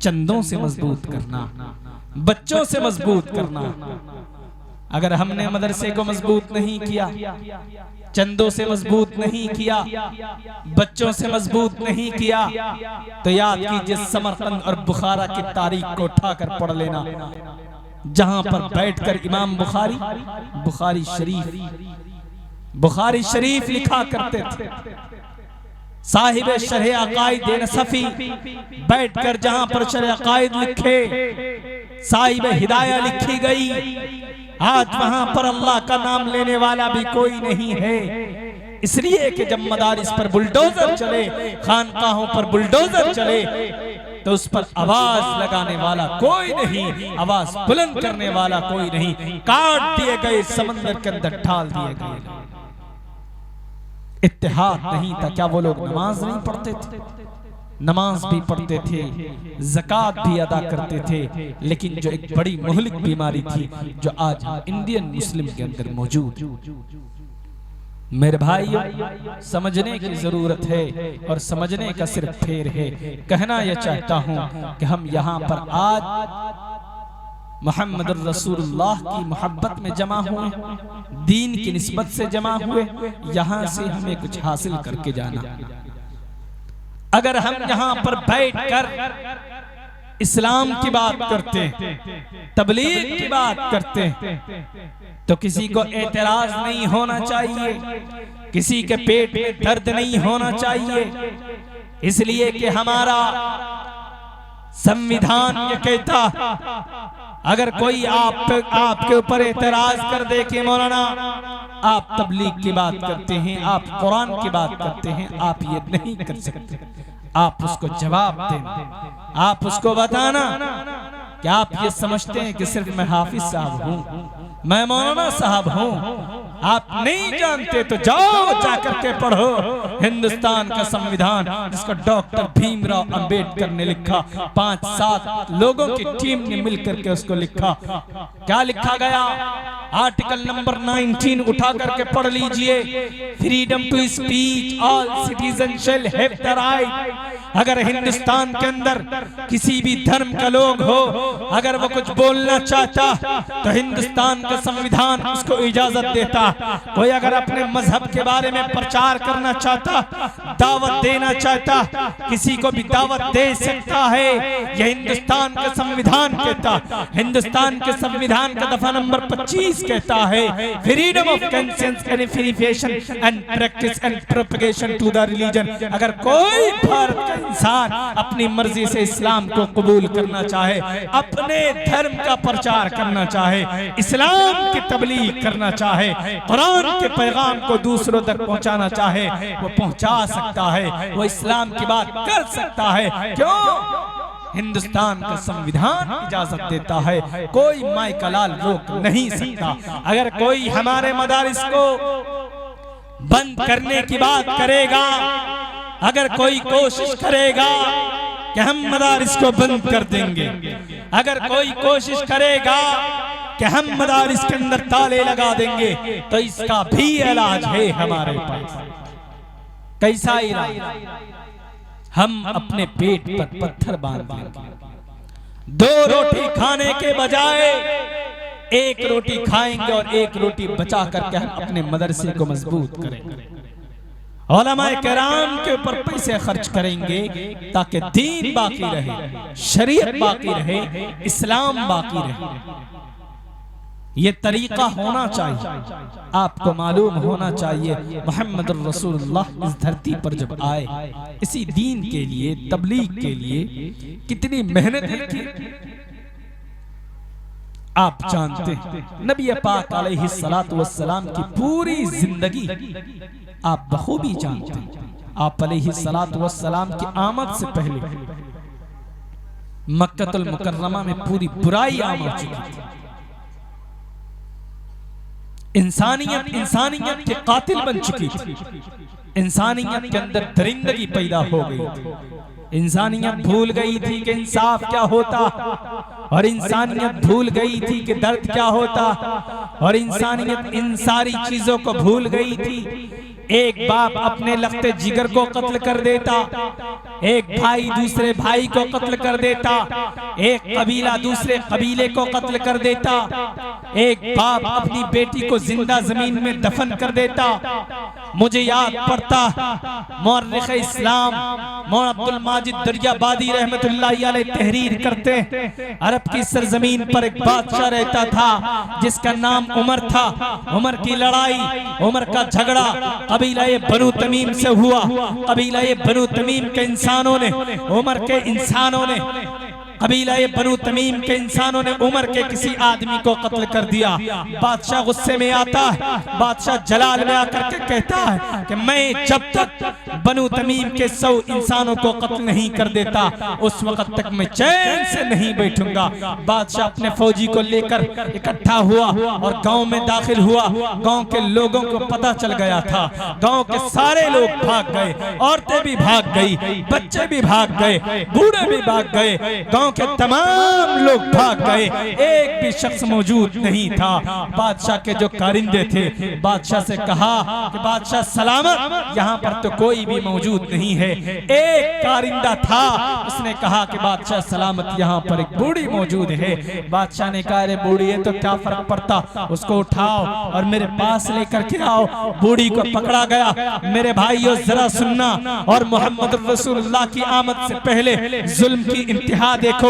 चंदों से मजबूत करना, बच्चों से मजबूत करना। अगर हमने मदरसे को मजबूत नहीं किया, चंदों से मजबूत नहीं किया, बच्चों से मजबूत नहीं किया, तो याद कीजिए समरकंद और बुखारा की तारीख को उठाकर पढ़ लेना, जहां पर बैठकर इमाम बुखारी शरीफ लिखा करते थे। साहिब शरह अकाइद नसफी बैठकर जहां पर शरह अकाइद लिखे, साहिब हिदाया लिखी गई, आज वहां पर अल्लाह का नाम लेने वाला भी कोई नहीं है। इसलिए कि जब मदारिस पर बुलडोजर चले, खानकाहों पर बुलडोजर चले, तो उस पर आवाज लगाने वाला कोई नहीं, आवाज बुलंद करने वाला कोई नहीं। काट दिए गए, समंदर के अंदर ढाल दिए गए। इत्तेहाद नहीं था। क्या वो लोग नमाज नहीं पढ़ते थे? नमाज भी पढ़ते थे, ज़कात भी अदा करते थे, लेकिन जो एक बड़ी मुहलिक बीमारी थी जो आज इंडियन मुस्लिम के अंदर मौजूद, मेरे भाइयों समझने की जरूरत है, और समझने का सिर्फ फेर है। कहना यह चाहता हूं कि हम यहाँ पर आज मोहम्मद रसूलुल्लाह की मोहब्बत में जमा हुए, दीन की निस्बत से जमा हुए, यहाँ से हमें कुछ हासिल करके जाना। अगर हम यहाँ पर बैठकर इस्लाम की बात करते, तबलीग की बात करते, तो किसी को एतराज नहीं होना चाहिए, किसी के पेट में दर्द नहीं होना चाहिए। इसलिए कि हमारा संविधान ये कहता, अगर कोई आपके ऊपर एतराज कर दे कि मौलाना आप तबलीग की बात करते हैं, आप कुरान की बात करते हैं, आप ये नहीं कर सकते, आप उसको जवाब देना, आप उसको बताना कि आप ये समझते हैं कि सिर्फ मैं हाफिज साहब हूं, मैं मौलाना साहब हूं। आप नहीं जानते तो जाओ जाकर के पढ़ो हिंदुस्तान का संविधान, जिसको डॉक्टर भीमराव अंबेडकर ने लिखा, 5-7 लोगों की टीम ने मिलकर के उसको लिखा। क्या लिखा गया? आर्टिकल नंबर 19 उठा करके पढ़ लीजिए। Freedom to speech, all citizen shall have the right. अगर हिंदुस्तान के अंदर किसी भी धर्म का लोग हो, अगर वो कुछ बोलना चाहता तो हिंदुस्तान का संविधान उसको इजाजत देता। कोई अगर अपने मजहब के बारे में प्रचार करना चाहता, दावत देना चाहता, किसी को भी दावत दे सकता है, यह हिंदुस्तान का संविधान कहता। हिंदुस्तान के संविधान का दफा नंबर 25 कहता है, freedom of conscience and affiliation and practice and propagation to the religion. अगर कोई भारत का इंसान अपनी मर्जी से इस्लाम को कबूल करना चाहे, अपने धर्म का प्रचार करना चाहे, इस्लाम की तबलीग करना चाहे, कुरान के पैगाम को दूसरों तक पहुंचाना चाहे, वो पहुंचा सकता है, वो इस्लाम की बात कर सकता है। क्यों? हिंदुस्तान का संविधान इजाजत देता है, कोई माई का लाल रोक नहीं सकता। अगर कोई हमारे मदारिस को बंद करने की बात करेगा, अगर कोई कोशिश करेगा कि हम मदारिस को बंद कर देंगे, अगर कोई कोशिश करेगा कि हम मदारिस के अंदर ताले लगा देंगे, तो इसका भी इलाज है हमारे पास। कैसा इलाज? हम अपने पेट पर पत्थर बांध लेंगे। 2 रोटी खाने के बजाय 1 रोटी खाएंगे और 1 रोटी बचा करके हम अपने मदरसे को मजबूत करेंगे। उलमाए किराम के ऊपर पैसे खर्च करेंगे ताकि दीन बाकी रहे, शरीयत बाकी रहे, इस्लाम बाकी रहे। ये तरीका होना चाहिए, आपको मालूम होना चाहिए मोहम्मद रसूलुल्लाह इस धरती पर जब आए इसी दीन के लिए, तबलीग के लिए कितनी मेहनत की आप जानते हैं। नबी पाक अलैहिस्सलातु वस्सलाम की पूरी जिंदगी आप बखूबी जानते हैं। आप अलैहिस्सलातु वस्सलाम की आमद से पहले मक्कतुल मुकर्रमा में पूरी बुराई आम हो चुकी थी। इंसानियत के कातिल बन चुकी थी। इंसानियत के अंदर दरिंदगी पैदा हो गई थी। इंसानियत भूल गई थी कि इंसाफ क्या होता, और इंसानियत भूल गई थी कि दर्द क्या होता, और इंसानियत इन सारी चीजों को भूल गई थी। एक बाप अपने लगते जिगर को कत्ल कर देता, एक भाई दूसरे भाई को कत्ल कर देता, एक कबीला दूसरे कबीले को कत्ल कर देता, एक बाप अपनी बेटी को जिंदा जमीन में दफन कर देता। मुझे याद पड़ता मुअर्रिख इस्लाम मौलाना अब्दुल माजिद दरियाबादी रहमतुल्लाह अलैह तहरीर करते, अरब की सरजमीन पर एक बादशाह रहता था जिसका नाम उमर था। उमर की लड़ाई, उमर का झगड़ा कबीला बनु तमीम से हुआ। कबीला बनु तमीम के इंसानों ने, उमर के इंसानों ने, कबीला बनु तमीम के इंसानों ने उमर के किसी आदमी को कत्ल कर दिया। बादशाह गुस्से में आता है, बादशाह जलाल में आकर के कहता है कि मैं जब तक बनु तमीम के 100 इंसानों को कत्ल नहीं कर देता उस वक्त तक मैं चैन से नहीं बैठूंगा। बादशाह अपने फौजी को लेकर इकट्ठा हुआ और गांव में दाखिल हुआ। गांव के लोगों को पता चल गया था, गांव के सारे लोग भाग गए, औरतें भी भाग गई, बच्चे भी भाग गए, बूढ़े भी भाग गए, गांव के तमाम लोग भाग गए, एक भी शख्स मौजूद नहीं था। बादशाह के जो कारिंदे थे बादशाह से कहा कि बादशाह सलामत, यहाँ पर तो कोई भी मौजूद नहीं है। एक कारिंदा था, उसने कहा कि बादशाह सलामत, यहाँ पर एक बूढ़ी मौजूद है। बादशाह ने कहा अरे बूढ़ी है तो क्या फर्क पड़ता, उसको उठाओ और मेरे पास लेकर के आओ। बूढ़ी को पकड़ा गया। मेरे भाइयों जरा सुनना, और मोहम्मद रसूलुल्लाह की आमद से पहले जुल्म की इंतहा देखो,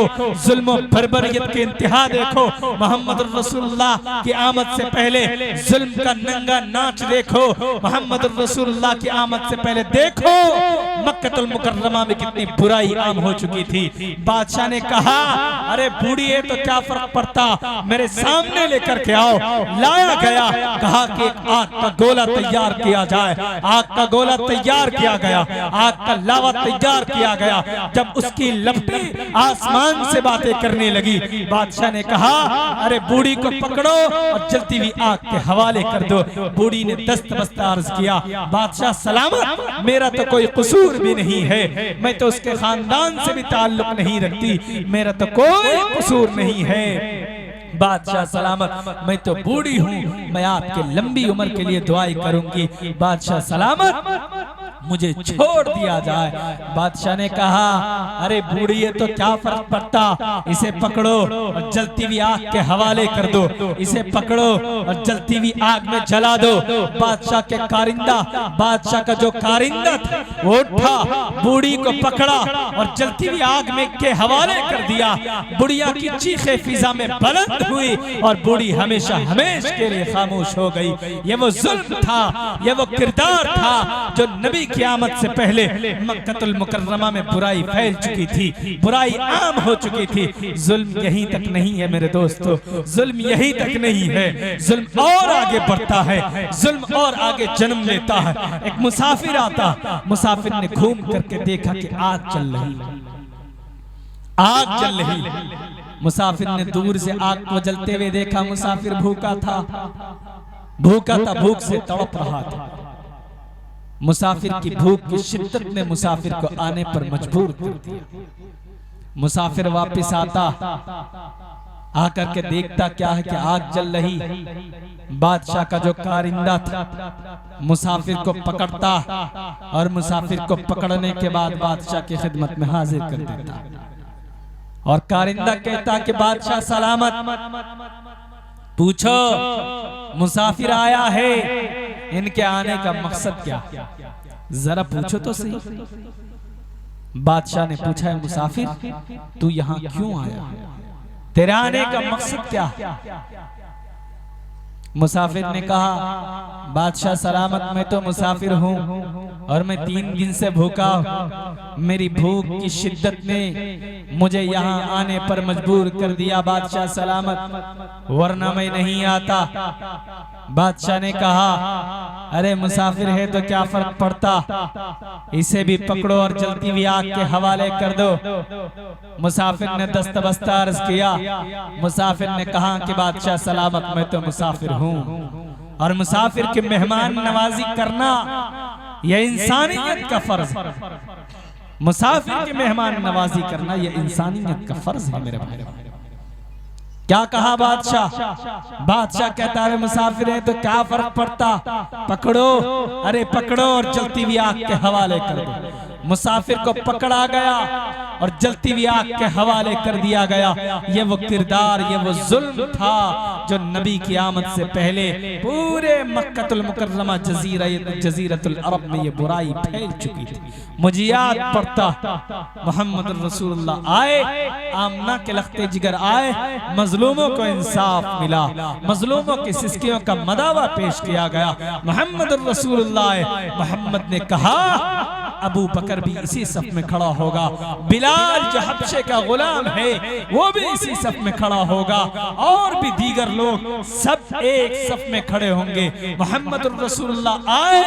जुल्म बर्बरियत की इंतहा देखो। मोहम्मद रसूलुल्लाह की आमद से पहले जुल्म का नंगा नाच देखो। मोहम्मद रसूलुल्लाह की आमद से पहले देखो मक्कतुल मुकर्रमा में कितनी बुराई आम हो चुकी थी। बादशाह ने कहा अरे बूढ़ी है तो क्या फर्क पड़ता, मेरे सामने लेकर के आओ। लाया गया, कहा कि एक आग का गोला तैयार किया जाए। आग का गोला तैयार किया गया, आग का लावा तैयार किया गया। जब उसकी लपटें आसमान से बातें करने लगी, बादशाह ने कहा अरे बूढ़ी को पकड़ो और जलती हुई आग के हवाले कर दो। बूढ़ी ने दस्तबस्त अर्ज किया बादशाह सलामत, मेरा तो कोई कसूर भी नहीं है, मैं तो उसके खानदान से भी ताल्लुक नहीं रखती, मेरा तो कोई कसूर नहीं है। बादशाह सलामत, मैं तो बूढ़ी हूँ, मैं आपके लंबी उम्र के लिए दुआई करूंगी। बादशाह सलामत, मुझे छोड़ दिया जाए। बादशाह ने कहा अरे बूढ़ी है तो क्या फर्क पड़ता, इसे पकड़ो और जलती हुई आग के हवाले कर दो, इसे पकड़ो और जलती हुई आग में जला दो। बादशाह के कारिंदा, बादशाह का जो कारिंदा था वो उठा, बूढ़ी को पकड़ा और जलती हुई आग में के हवाले कर दिया। बुढ़िया की चीखें फिजा में बुलंद हुई और बूढ़ी हमेशा हमेशा के लिए खामोश हो गई। ये वो जुल्म था, ये वो किरदार था जो नबी की आमद से पहले मक्कतुल मुकर्रमा में बुराई फैल चुकी थी, बुराई आम हो चुकी थी। जुल्म यहीं तक नहीं है मेरे दोस्तों, जुल्म यहीं तक नहीं है, जुल्म और आगे बढ़ता है, जुल्म और आगे जन्म लेता है। एक मुसाफिर आता, मुसाफिर ने घूम करके देखा कि आग चल रही, आग जल रही। मुसाफिर ने दूर से आग को जलते हुए देखा। मुसाफिर भूखा था, भूखा था, भूख से तड़प रहा था। मुसाफिर की भूख की शिद्दत ने मुसाफिर को आने पर मजबूर कर दिया। मुसाफिर वापस आता, आकर के देखता क्या है कि आग जल रही। बादशाह का जो कारिंदा था मुसाफिर को पकड़ता और मुसाफिर को पकड़ने के बाद बादशाह की खिदमत में हाजिर कर देता और कारिंदा कहता कि बादशाह सलामत, पूछो मुसाफिर आया है, इनके आने का मकसद क्या? जरा पूछो तो सही। बादशाह ने पूछा, है मुसाफिर, तू यहाँ क्यों आया, तेरे आने का मकसद क्या? मुसाफिर ने कहा, बादशाह सलामत, मैं तो मुसाफिर हूँ और मैं 3 दिन से भूखा हूँ। मेरी भूख की शिद्दत ने मुझे यहाँ आने पर मजबूर कर दिया बादशाह सलामत, वरना मैं नहीं आता। बादशाह ने कहा, अरे मुसाफिर है तो क्या फर्क पड़ता, इसे भी पकड़ो और जलती हुई आग के हवाले कर दो। मुसाफिर ने दस्तबस्ता अर्ज किया। मुसाफिर ने कहा कि बादशाह सलामत, मैं तो मुसाफिर हूँ और मुसाफिर के मेहमान नवाजी करना यह इंसानियत का फर्ज है। मुसाफिर के मेहमान नवाजी करना यह इंसानियत का फर्ज है मेरे भाई। क्या कहा बादशाह? बादशाह कहता है, मुसाफिर है तो क्या फर्क पड़ता, पकड़ो, अरे पकड़ो और जलती हुई आग के हवाले कर दो। मुसाफिर को पकड़ा गया और जलती हुई आग के हवाले कर दिया गया। ये वो किरदार, ये वो जुल्म था जो नबी की आमद से पहले पूरे मक्कतुल मुकर्रमा जजीरतुल अरब में ये बुराई फैल चुकी थी। मुझे याद पड़ता, मोहम्मद रसूलुल्लाह आए, आमना के लख्ते जिगर आए, मजलूमों को इंसाफ मिला, मजलूमों की सिस्कियों का मदावा पेश किया गया। मोहम्मद रसूलुल्लाह आए, मोहम्मद ने कहा, अबू बकर भी इसी सफ में खड़ा होगा, बिलाल जो हबशे का गुलाम है वो भी इसी सफ में खड़ा होगा, और भी दीगर लोग सब एक सफ में खड़े होंगे। मोहम्मद रसूलुल्लाह आए,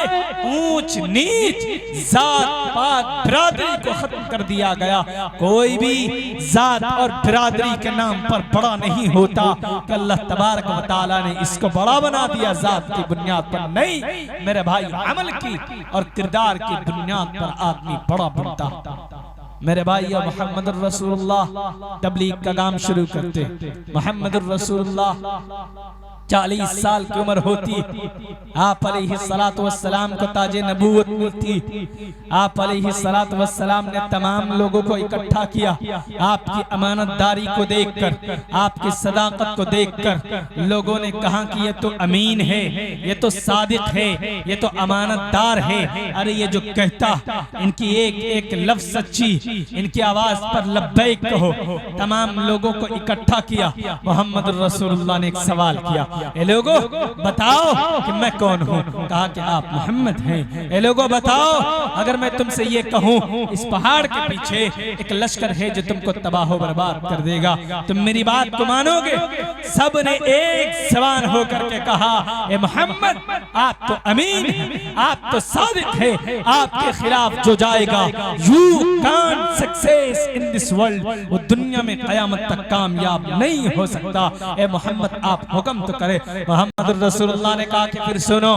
ऊंच नीच, जात पात बिरादरी को खत्म कर दिया गया। कोई भी जात और बिरादरी के नाम पर बड़ा नहीं होता कि अल्लाह तबारक व तआला ने इसको बड़ा बना दिया जात की बुनियाद पर। नहीं मेरे भाई, अमल की और किरदार की बुनियाद पर आदमी बड़ा बनता। मेरे भाई, या मोहम्मद रसूलुल्लाह तबलीग का काम शुरू करते। मोहम्मद रसूलुल्लाह 40 साल की उम्र होती, आप अलैहिस्सलातु वस्सलाम को ताजे नबूवत मिलती। आप अलैहिस्सलातु वस्सलाम ने तमाम लोगों को इकट्ठा किया। आपकी अमानतदारी को देखकर, आपकी सदाकत को देखकर लोगों ने कहा कि ये तो अमीन है, ये तो सादिक है, ये तो अमानतदार है। अरे ये जो कहता, इनकी एक एक लफ्ज सच्ची, इनकी आवाज पर लब्बैक कहो। तमाम लोगों को इकट्ठा किया। मोहम्मद रसूलुल्लाह ने एक सवाल किया, ए लोगों बताओ कि मैं कौन हूँ? कहा कि आप मोहम्मद हैं। ए लोगों बताओ, अगर मैं तुमसे ये कहूँ इस पहाड़ के पीछे एक लश्कर है जो तुमको तबाह बर्बाद कर देगा, तुम मेरी बात को मानोगे? सब ने एक सवाल होकर के कहा, ए मोहम्मद आप तो अमीन हैं, आप तो सादिक है, आपके खिलाफ जो जाएगा you can't success in this world, वो दुनिया में कयामत तक कामयाब नहीं हो सकता। ए मोहम्मद आप हुक्म तो करे। मोहम्मद रसूलुल्लाह ने कहा कि फिर सुनो,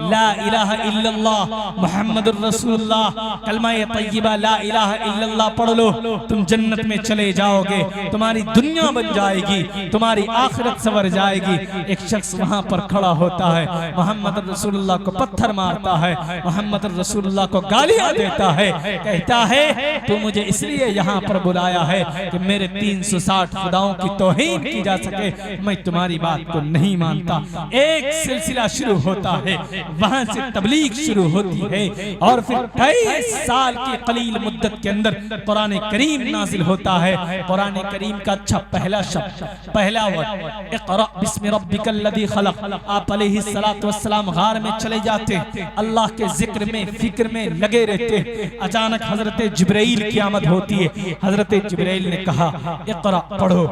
ला इलाहा इल्लल्लाह मोहम्मद रसूलुल्लाह, कलमा तय्यबा ला इलाहा इल्लल्लाह पढ़ लो, तुम जन्नत में चले जाओगे, तुम्हारी दुनिया बन जाएगी, तुम्हारी आखिरत संवर जाएगी। एक शख्स वहां पर खड़ा होता है, मोहम्मद रसूलुल्लाह को पत्थर मारता है, मोहम्मद रसूलुल्लाह को गालियां देता है, कहता है तू मुझे इसलिए यहाँ पर बुलाया है कि मेरे 360 खुदाओं की तौहीन की जा सके, मैं तुम्हारी बात को नहीं मानता। एक सिलसिला शुरू होता है, वहां से तबलीग शुरू होती है और फिर 23 साल की कलील मुद्दत के अंदर कुरान करीम नाजिल होता है। कुरान करीम का अच्छा पहला शब्द, पहला वर्ड इक़रा बिस्मि रब्बिकल लज़ी खलक़। आप अलैहिस्सलातु वस्सलाम गार में चले जाते, अल्लाह के जिक्र में फिक्र में लगे रहते। अचानक हजरत जिब्राइल की आमद होती है। हजरत जिब्राइल ने कहा इक़रा पढ़ो।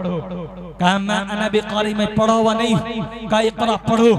कहा मैं अना बिकारी, मैं पढ़ा हुआ नहीं। कहा इक़रा पढ़ो।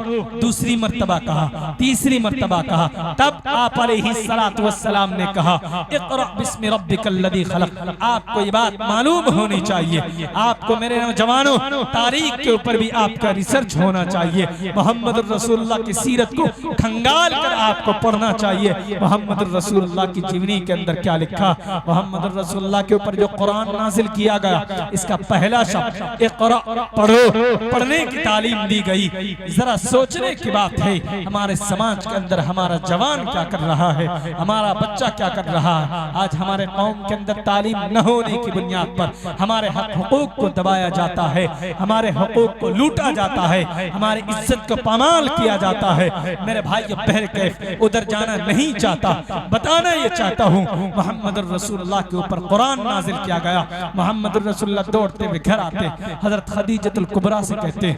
दूसरी मर्तबा कहा, तीसरी मर्तबा कहा, तब आप अलैहिस्सलातु वस्सलाम ने कहा इक़रा बिस्मि रब्बिकल लज़ी खलक़। आपको ये बात मालूम होनी चाहिए, आपको मेरे नौजवानों तारीख के ऊपर भी आपका रिसर्च होना चाहिए। मोहम्मद रसूलुल्लाह की सीरत को खंगाल कर आपको पढ़ना चाहिए। मोहम्मद रसूलुल्लाह की जीवनी के अंदर क्या लिखा, मोहम्मद रसूलुल्लाह के ऊपर जो कुरान नाजिल किया गया, इसका पहला शब्द इक़रा पढ़ो, पढ़ने की तालीम दी गई। जरा सोचने की बात है, हमारे समाज के अंदर हमारा जवान क्या कर रहा है, हमारा बच्चा क्या कर रहा है। आज हमारे कौम के अंदर तालीम न होने की बुनियाद पर हमारे हक हुकूक को दबाया जाता है, हमारे हुकूक को लूटा जाता है, हमारी इज्जत को पामाल किया जाता है। मेरे भाई बहर कैफ उधर जाना नहीं चाहता, बताना ये चाहता हूँ, मोहम्मद रसूलुल्लाह के ऊपर कुरान नाजिल किया गया। मोहम्मद रसूलुल्लाह दौड़ते हुए घर आते, हजरत खदीजतुल कुबरा से कहते,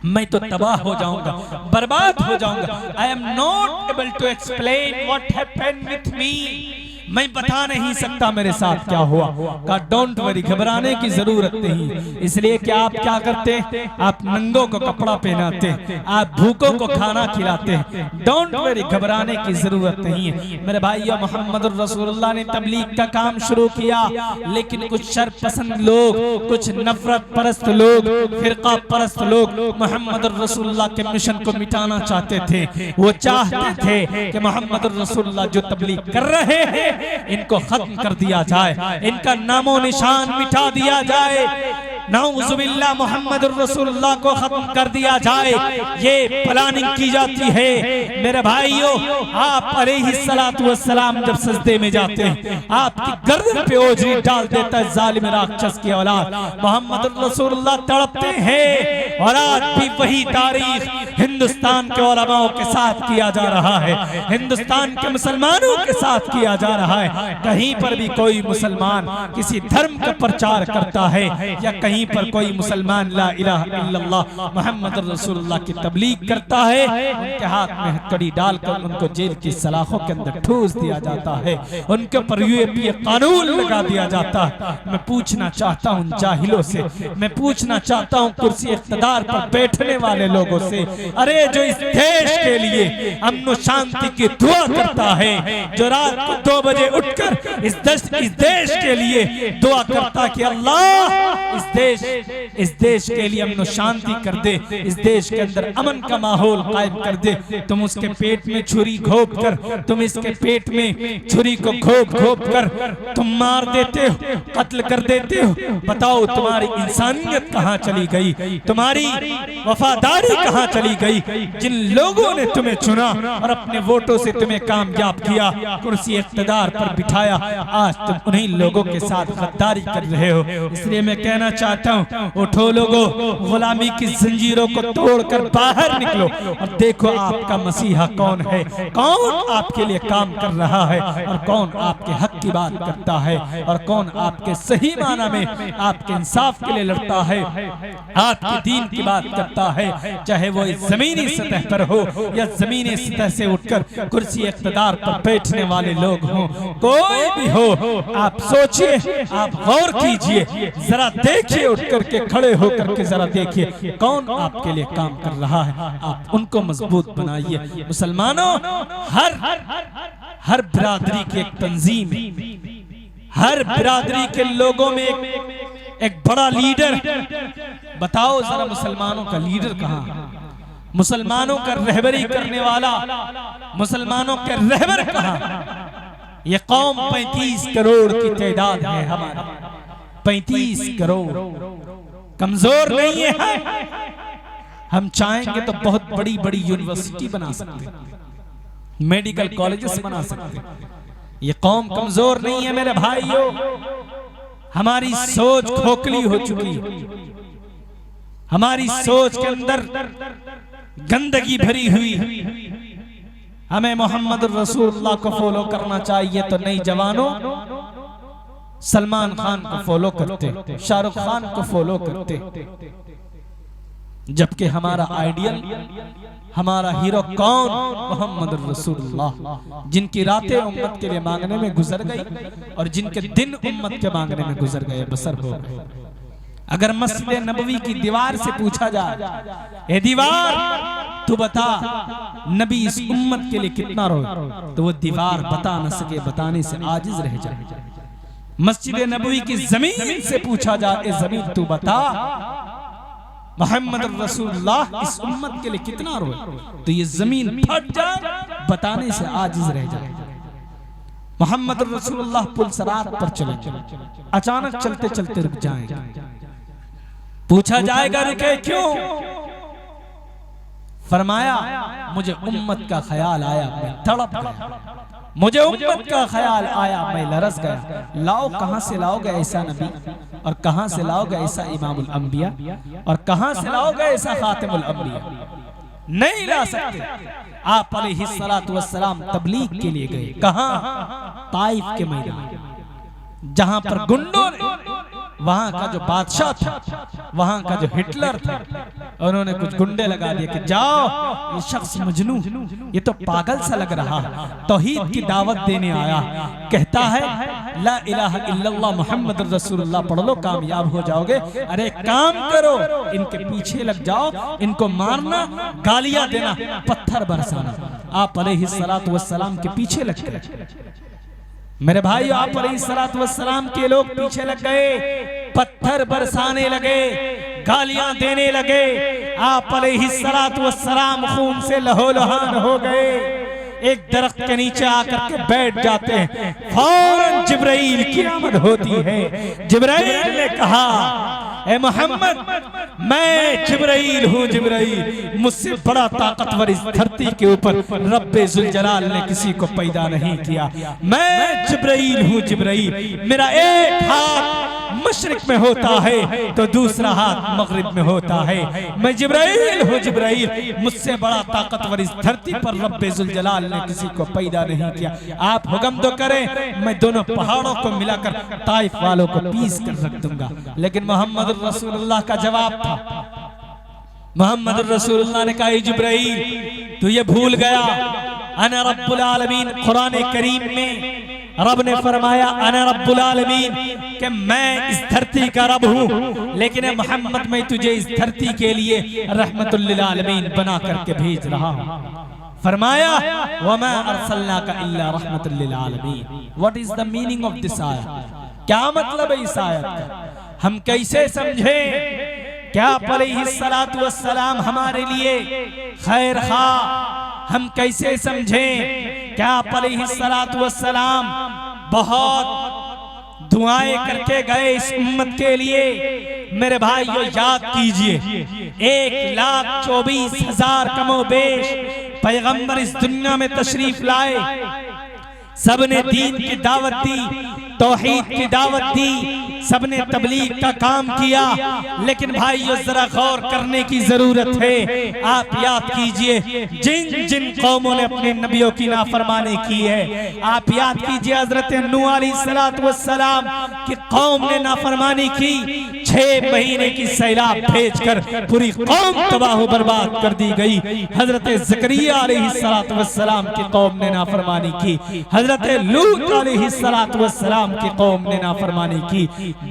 मैं तो तबाह हो जाऊंगा, बर्बाद हो जाऊंगा। I am not able to explain what happened with me, मैं बता नहीं सकता मेरे साथ क्या हुआ। का डोंट वरी, घबराने की जरूरत नहीं। इसलिए कि आप क्या करते, आप नंगों को कपड़ा पहनाते, आप भूखों को खाना खिलाते। डोंट वरी, घबराने की जरूरत नहीं है। मेरे भाइयों, मोहम्मद रसूलुल्लाह ने तबलीग का काम शुरू किया, लेकिन कुछ शर पसंद लोग, कुछ नफरत परस्त लोग, फिरका परस्त लोग मोहम्मद रसूलुल्लाह के मिशन को मिटाना चाहते थे। वो चाहते थे कि मोहम्मद रसूलुल्लाह जो तबलीग कर रहे हैं इनको खत्म कर दिया जाए, इनका नामो निशान मिटा दिया जाए, नाउज़ुबिल्लाह मोहम्मद रसूलुल्लाह को खत्म कर दिया जाए। ये प्लानिंग की जाती है। मेरे भाइयों, आप अलैहिस्सलातु वस्सलाम जब सजदे में जाते हैं, आपकी गर्दन पे ओझरी डाल देता है जालिम राक्षस की औलाद। मोहम्मद रसूलुल्लाह तड़पते हैं और आज भी वही तारीख हिंदुस्तान के उलमाओं के साथ किया जा रहा है, हिंदुस्तान के मुसलमानों के साथ किया जा रहा है। कहीं पर भी कोई मुसलमान किसी धर्म का प्रचार करता है या कहीं पर कोई मुसलमान ला इलाहा इल्लल्लाह मोहम्मद रसूलुल्लाह की तबलीग करता है, उनके हाथ में हथकड़ी डालकर उनको जेल की सलाखों के अंदर ठूस दिया जाता है, उनके ऊपर यूएपीए कानून लगा दिया जाता है। मैं पूछना चाहता हूँ जाहिलों से, मैं पूछना चाहता हूँ कुर्सी इख्तिदार पर बैठने वाले लोगों से, अरे जो इस देश के लिए अमन शांति की दुआ करता है, जो रात को 2 बजे उठकर इस देश के लिए दुआ करता कि अल्लाह इस देश के लिए अमन शांति कर दे, इस देश के अंदर अमन का माहौल कायम कर दे, तुम उसके पेट में छुरी घोंप कर, तुम इसके पेट में छुरी को घोंप कर तुम मार देते हो, कत्ल कर देते हो। बताओ तुम्हारी इंसानियत कहाँ चली गई, तुम्हारी वफादारी कहाँ चली गई। जिन लोगों ने तुम्हें चुना और अपने वोटों से तुम्हें कामयाब किया, कुर्सी इख्तिदार पर बिठाया, आज तुम उन्हीं लोगों के साथ गद्दारी कर रहे हो। इसलिए मैं कहना चाहता हूँ, उठो लोगों, गुलामी की जंजीरों को तोड़कर बाहर निकलो और देखो आपका मसीहा कौन है, कौन आपके लिए काम कर रहा है और कौन आपके हक की बात करता है और कौन आपके सही माना में आपके इंसाफ के लिए लड़ता है, आपके दीन की बात करता है। चाहे वो इस जमीनी सतह पर हो या जमीनी सतह से उठकर कुर्सी इख्तिदार पर बैठने वाले लोग हों, कोई भी हो, आप सोचिए, आप गौर कीजिए, जरा देखिए, उठ करके खड़े होकर के जरा देखिए कौन आपके लिए काम कर रहा है, आप उनको मजबूत बनाइए। मुसलमानों, हर बिरादरी की एक तंजीम है, हर बिरादरी के लोगों में एक बड़ा लीडर। बताओ जरा मुसलमानों का लीडर कहाँ है, मुसलमानों का रहबरी करने वाला, मुसलमानों के रहबर कहाँ। ये कौम 35 करोड़ की तादाद है हमारी, 35 करोड़, कमजोर नहीं है। हम चाहेंगे तो बहुत बड़ी बड़ी यूनिवर्सिटी बना सकते हैं, मेडिकल कॉलेजेस बना सकते हैं। ये कौम कमजोर नहीं है मेरे भाइयों, हमारी सोच खोखली हो चुकी है, हमारी सोच के अंदर गंदगी भरी हुई। हमें मोहम्मद रसूलुल्लाह को फॉलो करना चाहिए तो नई जवानों सलमान खान को फॉलो करते, शाहरुख खान को फॉलो करते, जबकि हमारा आइडियल, हमारा हीरो कौन? मोहम्मद रसूलुल्लाह, जिनकी रातें उम्मत के लिए मांगने में गुजर गई और जिनके दिन उम्मत के मांगने में गुजर गए, बसर हो गए। अगर मस्जिद नबवी की दीवार से पूछा जाए, ए दीवार तू बता नबी इस उम्मत के लिए कितना रोए, तो वो दीवार बता न सके, बताने से आजिज रह जाए। मस्जिद नबवी की जमीन से पूछा जाए, ए जमीन तू बता मोहम्मद रसूलुल्लाह इस उम्मत के लिए कितना रोए, तो ये जमीन फट जाए, बताने से आजिज रह जाए। मोहम्मद रसूलुल्लाह पुल सरात पर चले, अचानक चलते चलते रुक जाएंगे, पूछा जाएगा रुके क्यों? फरमाया मुझे उम्मत का ख्याल आया, मैं तड़प गया। मुझे उम्मत का ख्याल आया, मैं लरस गया। लाओ, कहां से लाओगे ऐसा नबी, और कहां से लाओगे ऐसा इमामुल अंबिया, और कहां से लाओगे ऐसा खातिमुल अंबिया? नहीं ला सकते। आप अलैहिस्सलातु वस्सलाम तबलीग के लिए गए। कहां? ताइफ के मैदान, जहां पर गुंडों ने, वहां का जो बादशाह था, वहां का जो हिटलर था, उन्होंने कुछ गुंडे लगा दिए कि जाओ, ये शख्स मजनू, ये तो पागल सा लग रहा, तौहीद की दावत देने आया, कहता है ला इलाहा इल्लल्लाह मुहम्मद रसूलुल्लाह पढ़ लो कामयाब हो जाओगे। अरे काम करो, इनके पीछे लग जाओ, इनको मारना, गालियां देना, पत्थर बरसाना। आप अलैहिस्सलातु वस्सलाम के पीछे लग गए। मेरे भाई, आप अलैहिस्सलातु वस्सलाम के लोग पीछे लग गए, पत्थर बरसाने लगे, गालियां देने लगे। आप अलैहिस्सलातु वस्सलाम खून से लहूलुहान हो गए। एक दरख्त के नीचे आकर के बैठ जाते हैं। फौरन जिब्राइल की आमद होती है। जिब्राइल ने कहा, ए मोहम्मद, मैं जिब्राइल हूँ, जिब्राइल, मुझसे बड़ा ताकतवर इस धरती के ऊपर रब्बे जुल जलाल ने किसी को पैदा नहीं किया। मैं जिब्राइल हूँ, जिब्राइल, मेरा एक हाथ मशरिक में होता है तो दूसरा हाथ मगरिब में होता है। मैं जिब्राइल हूँ, जिब्राइल, मुझसे बड़ा ताकतवर इस धरती पर रब्बे जुल जलाल ने किसी को पैदा नहीं किया। आप हुक्म तो करें, मैं दोनों पहाड़ों को मिलाकर ताइफ वालों को पीस कर रख दूंगा। लेकिन मोहम्मद रसूलुल्लाह का जवाब था, मोहम्मद रसूलुल्लाह ने कहा, जिब्राइल तू ये भूल गया, अना रब्बुल आलमीन। कुरान करीम में रब ने फरमाया अना रब्बुल आलमीन, कि मैं इस धरती का रब हूँ। लेकिन मोहम्मद, मैं तुझे इस धरती के लिए रहमतुल लिल आलमीन बना करके भेज रहा हूँ। फरमाया वमा अरसलनाका इल्ला रहमतुल लिल आलमीन। What is the meaning of this आयत? क्या मतलब है इस आयत का? हम कैसे समझे? क्या अलैहिस्सलातु वस्सलाम हमारे लिए खैर खा? हम कैसे समझें? क्या अलैहिस्सलातु वस्सलाम बहुत दुआएं करके गए इस उम्मत के लिए? मेरे भाइयों, याद कीजिए, 1,24,000 कमोबेश पैगंबर इस दुनिया में तशरीफ लाए। सबने दीन की दावत दी, तौहीद की दावत दी, सबने तबलीग का काम किया। लेकिन भाइयों, जरा गौर करने की जरूरत है। आप याद कीजिए, जिन जिन कौमों ने अपने नबियों की नाफरमानी की है, आप याद कीजिए, हजरत नूह अलैहिस्सलातु वस्सलाम की कौम ने नाफरमानी की। 6 महीने की सैलाब भेजकर पूरी कौम तबाह बर्बाद कर दी गई। हजरत ज़करिया अलैहिस्सलातु वस्सलाम की कौम ने नाफरमानी की। हजरत लूत अलैहिस्सलातु वस्सलाम की कौम ने नाफरमानी की।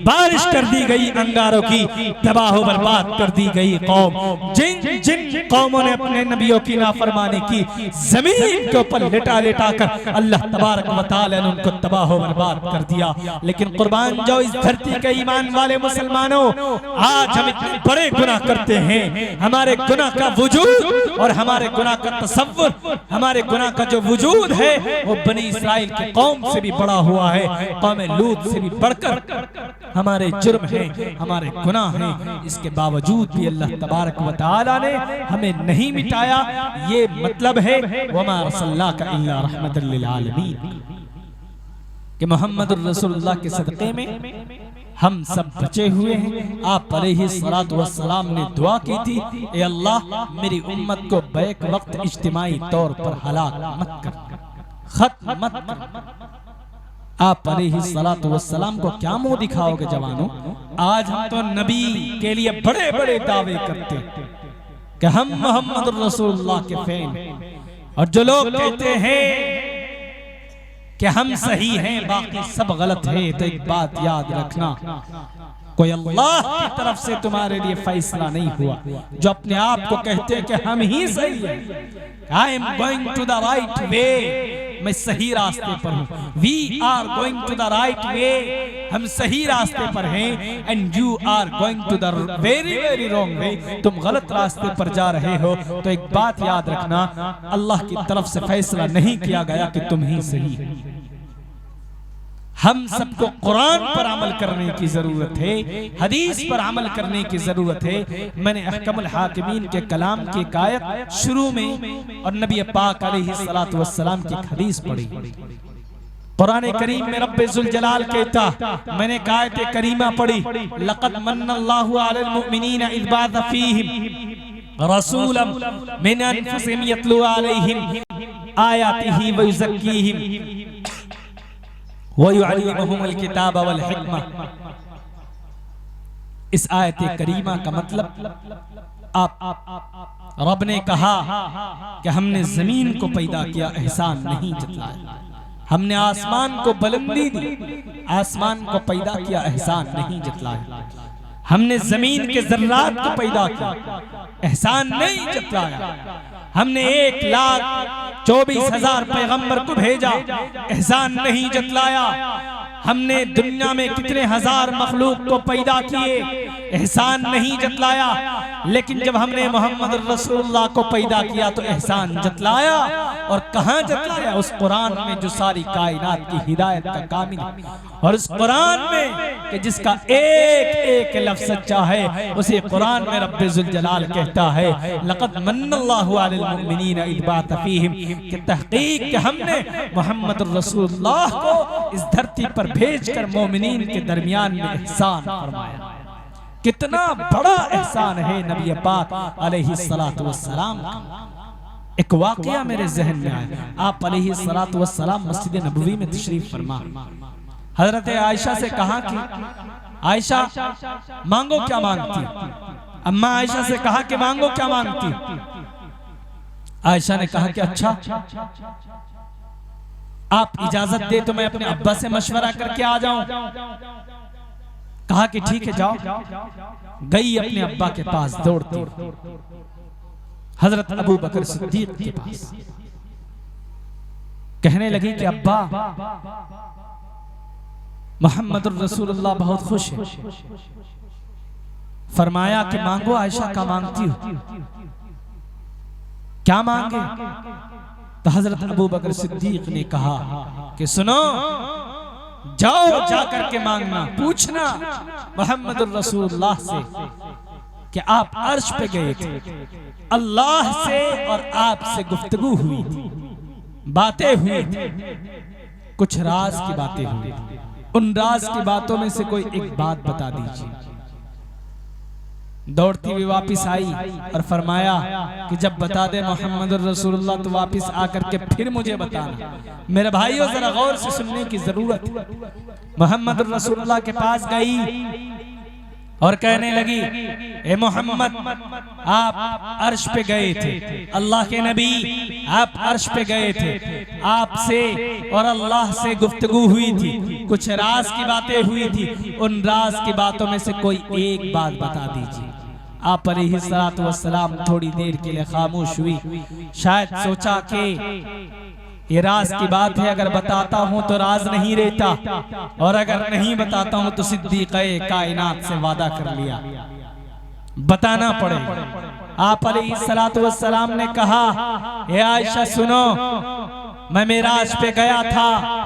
बारिश कर दी गई अंगारों की, तबाह बर्बाद कर दी गई कौम। जिन जिन कौमों ने अपने नबियों की नाफरमानी की, जमीन के ऊपर लेटा लेटा कर अल्लाह तबारक व तआला ने उनको तबाह बर्बाद कर दिया। लेकिन कुर्बान जाओ इस धरती के ईमान वाले मुसलमानों, आज हम इतने बड़े गुनाह करते हैं। हमारे गुनाह का वजूद और हमारे गुनाह का तसव्वुर, हमारे गुनाह का जो वजूद है वो बनी इस्राइल की कौम से भी बड़ा हुआ है, कौम लूत से भी बढ़कर हमारे जुर्म हैं, हमारे गुनाह हैं। इसके बावजूद भी अल्लाह तबारक व तआला ने हमें नहीं मिटाया। ये मतलब है वमा अरसलनाका इल्ला रहमतल लिल आलमीन, कि मोहम्मद रसूलुल्लाह के सदक़े में हम सब बचे हुए हैं। आप अलैहिस्सलातु वस्सलाम ने दुआ की थी, ए अल्लाह मेरी उम्मत को बैक वक्त इज्तिमाई तौर पर हलाक मत कर, खत्म मत कर। आप अलैहिस्सलातु वस्सलाम को क्या मुंह दिखाओगे जवानों? आज हम तो नबी के लिए बड़े बड़े दावे करते कि हम मोहम्मद रसूलुल्लाह के फैन, और जो लोग कहते हैं कि हम सही हैं बाकी सब गलत है, तो एक बात याद रखना, कोई अल्लाह की तरफ से तुम्हारे लिए फैसला नहीं हुआ। जो अपने आप को कहते हैं कि हम ही सही हैं, I am going to the right way, मैं सही रास्ते पर हूँ, we are going to the right way, हम सही रास्ते पर हैं, and you are going to the very very wrong way, तुम गलत रास्ते पर जा रहे हो। तो एक बात याद रखना, अल्लाह की तरफ से फैसला नहीं किया गया कि तुम ही सही हो। हम सबको कुरान पर अमल करने की जरूरत है, हदीस पर अमल करने की जरूरत है। मैंने अहकमुल हाकिमीन के कलाम की एक आयत शुरू में और नबी पाक अलैहिस्सलातु वस्सलाम की हदीस पढ़ी। कुरान करीम में रब्बे जुल जलाल कहता, मैंने आयत करीमा पढ़ी, लक़द मन्नल्लाहु अलल मुमिनीना इज़ बअथ फ़ीहिम रसूलन मिन अनफुसिहिम यतलू अलैहिम आयातिही व युज़क्कीहिम व युअल्लिमुहुमुल किताब वल हिकमा। इस आयत करीमा का मतलब आप रब ने कहा कि हमने जमीन को पैदा किया, एहसान नहीं जतलाया। हमने आसमान को बुलंदी दी, आसमान को पैदा किया, एहसान नहीं जतलाया। हमने जमीन के जर्रात को पैदा किया, एहसान नहीं जतलाया। हमने 1,24,000 पैगंबर को भेजा, एहसान नहीं जतलाया। हमने दुनिया में कितने हजार मखलूक को पैदा किए, एहसान नहीं जतलाया। लेकिन जब हमने मोहम्मद रसूलुल्लाह को पैदा किया तो एहसान जतलाया। और कहाँ जतलाया? उस कुरान में जो सारी कायनात की हिदायत का कामिल, और उस कुरान में कि जिसका एक एक लफ्ज़ सच्चा है, उसे कुरान में रब्बे जुल जलाल कहता है, लक़द मन्नल्लाहु अलल मुमिनीना इज़ बअथ फ़ीहिम, कि तहक़ीक़ हमने मोहम्मद रसूलुल्लाह को इस धरती पर भेजकर मोमिनीन के दरमियान में एहसान फरमाया। कितना बड़ा एहसान है नबी पाक अलैहिस्सलातु वस्सलाम का। एक वाकया मेरे जहन में आया। आप अलैहिस्सलातु वस्सलाम मस्जिद नबवी में तशरीफ फरमा, हजरत आयशा से कहा कि आयशा मांगो क्या मांगती। अम्मा आयशा से कहा कि मांगो क्या मांगती। आयशा ने कहा कि अच्छा आप इजाजत दे तो मैं अपने अब्बा से मशवरा करके आ जाऊं। कहा कि ठीक है जाओ। गई अपने अब्बा के पास दौड़ती, हजरत अबू बकर सिद्दीक के पास। कहने लगी कि अब्बा, मोहम्मद रसूलुल्लाह बहुत खुश है। फरमाया कि मांगो आयशा, का मांगती हो? क्या मांगे? तो हजरत अबू बकर सिद्दीक ने कहा कि सुनो, जाओ जाकर के मांगना, पूछना मोहम्मद रसूलुल्लाह से कि आप अर्श पे गए थे, अल्लाह से और आपसे गुफ्तगू हुई थी, बातें हुई थी, कुछ राज की बातें हुई थी। उन राज की बातों में से कोई एक बात बता दीजिए। दौड़ती हुई वापस आई और फरमाया कि जब बता दे मोहम्मद रसूलुल्लाह तो वापस आकर के फिर मुझे बताना। मेरे भाइयों जरा गौर से सुनने की जरूरत है। मोहम्मद रसूलुल्लाह के पास गई और कहने लगी, ए मोहम्मद, आप अर्श पे गए थे, अल्लाह के नबी आप अर्श पे गए थे, आपसे और अल्लाह से गुफ्तगू हुई थी, कुछ राज की बातें हुई थी, उन राज की बातों में से कोई एक बात बता दीजिए। आप अलैहिस्सलातु वस्सलाम थोड़ी देर के लिए खामोश हुई। शायद सोचा कि ये राज की बात है, अगर बताता हूं तो राज नहीं रहता, और अगर नहीं बताता हूं तो सिद्दीक़े कायनात से वादा कर लिया, बताना पड़ेगा। आप अलैहिस्सलातु वस्सलाम ने कहा, हे आयशा सुनो, मैं मेराज पे गया था,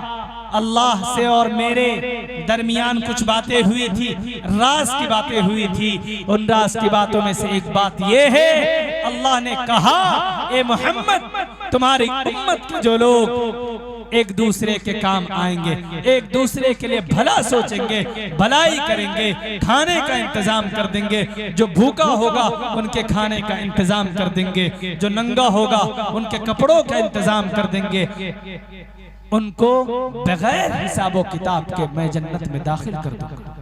अल्लाह से और मेरे दरमियान कुछ बातें हुई थी, राज की बातें हुई थी। उन राज की बातों में से एक बात ये है, अल्लाह ने कहा, ए मोहम्मद, तुम्हारी उम्मत के जो लोग एक दूसरे के काम आएंगे, एक दूसरे के लिए भला सोचेंगे, भलाई करेंगे, खाने का इंतजाम कर देंगे, जो भूखा होगा उनके खाने का इंतजाम कर देंगे, जो नंगा होगा उनके कपड़ों का इंतजाम कर देंगे, उनको बगैर हिसाबो किताब के मैं जन्नत में दाखिल कर दूंगा।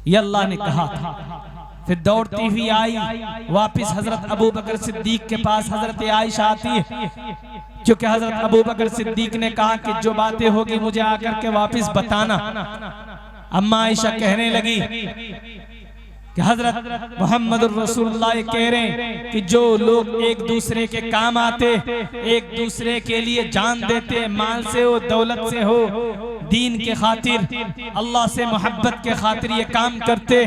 ये अल्लाह ने कहा था। फिर दौड़ती हुई आई, वापस हजरत अबू बकर सिद्दीक के पास हजरत आयशा आती है, क्योंकि हजरत अबू बकर सिद्दीक ने कहा कि जो बातें होगी मुझे आकर के वापस बताना। अम्मा आयशा कहने लगी कि हजरत मोहम्मद रसूलुल्लाह कह रहे हैं कि जो लोग एक दूसरे के काम आते, एक दूसरे के लिए जान देते, माल से हो, दौलत से हो, दीन के खातिर, अल्लाह से मोहब्बत के खातिर ये काम करते,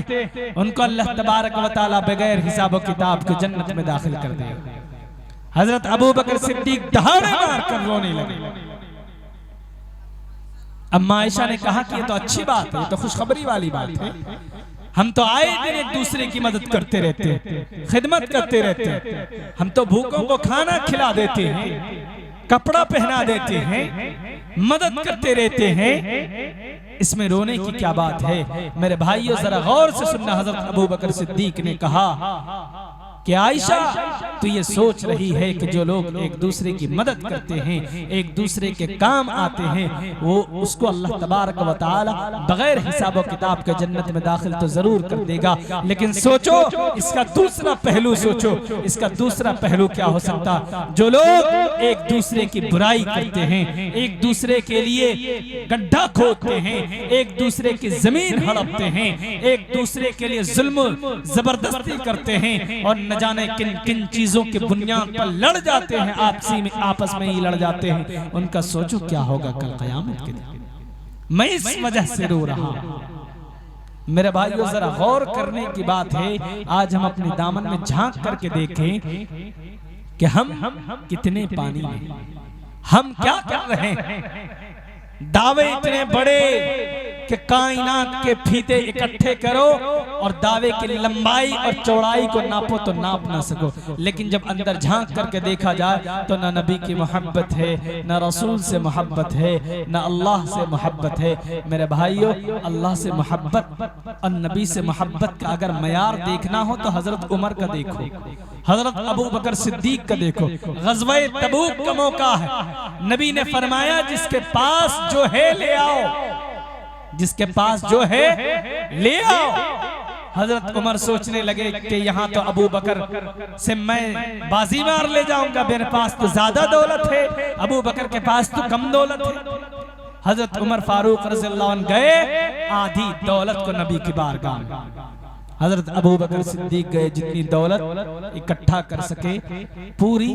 उनको अल्लाह तबारक व तआला बगैर हिसाब किताब के जन्नत में दाखिल कर देगा। हजरत अबू बकर सिद्दीक दहाड़े मार कर रोने लगे। अम्मा आयशा ने कहा कि ये तो अच्छी बात है, ये तो खुशखबरी वाली बात है। हम तो आए दिन एक दूसरे की मदद करते रहते हैं, खिदमत करते रहते हैं। हम तो भूखों को खाना खिला देते हैं, कपड़ा पहना देते हैं, मदद करते रहते हैं। इसमें रोने की क्या बात है? मेरे भाइयों जरा गौर से सुनना। हजरत अबू बकर सिद्दीक ने कहा कि आयशा तो ये सोच रही है कि जो लोग एक दूसरे की मदद करते हैं, एक दूसरे के काम आते हैं, वो उसको अल्लाह तबारक व तआला बगैर हिसाब व किताब के जन्नत में दाखिल तो जरूर कर देगा। लेकिन सोचो इसका दूसरा पहलू, सोचो इसका दूसरा पहलू क्या हो सकता? जो लोग एक दूसरे की बुराई करते हैं, एक दूसरे के लिए गड्ढा खोदते हैं, एक दूसरे की जमीन हड़पते हैं, एक दूसरे के लिए जुल्म जबरदस्ती करते हैं और न जाने किन किन चीजों के बुनियाद पर लड़ जाते हैं, आपस में ही लड़ जाते हैं, उनका सोचो क्या होगा कल क़यामत के दिन। मैं इस वजह से रो रहा हूं। मेरे भाइयों जरा गौर करने की बात है। आज हम अपने दामन में झांक करके देखें कि हम कितने पानी में, हम क्या कर रहे हैं। दावे इतने बड़े कि कायनात के फीते इकट्ठे करो और दावे की लंबाई और चौड़ाई को नापो तो नाप ना सको। लेकिन जब अंदर झांक करके देखा जाए तो ना नबी की मोहब्बत है, ना रसूल से मोहब्बत है, ना अल्लाह से मोहब्बत है। मेरे भाइयों, अल्लाह से मोहब्बत और नबी से मोहब्बत का अगर मयार देखना हो तो हजरत उमर का देखो, हजरत अबू बकर सिद्दीक का देखो। गज़वे तबूक का मौका है, नबी ने फरमाया जिसके पास जो है ले आओ, जिसके पास जो है ले आओ। हजरत उमर सोचने लगे कि यहाँ तो अबू बकर से मैं बाजी मार ले जाऊंगा, मेरे पास तो ज्यादा दौलत है, अबू बकर के पास तो कम दौलत है। हजरत उमर फारूक रज़ियल्लाहु अन्हु गए आधी दौलत को नबी की बारगाह में। हजरत अबू बकर सिद्दीक गए जितनी दौलत इकट्ठा कर सके पूरी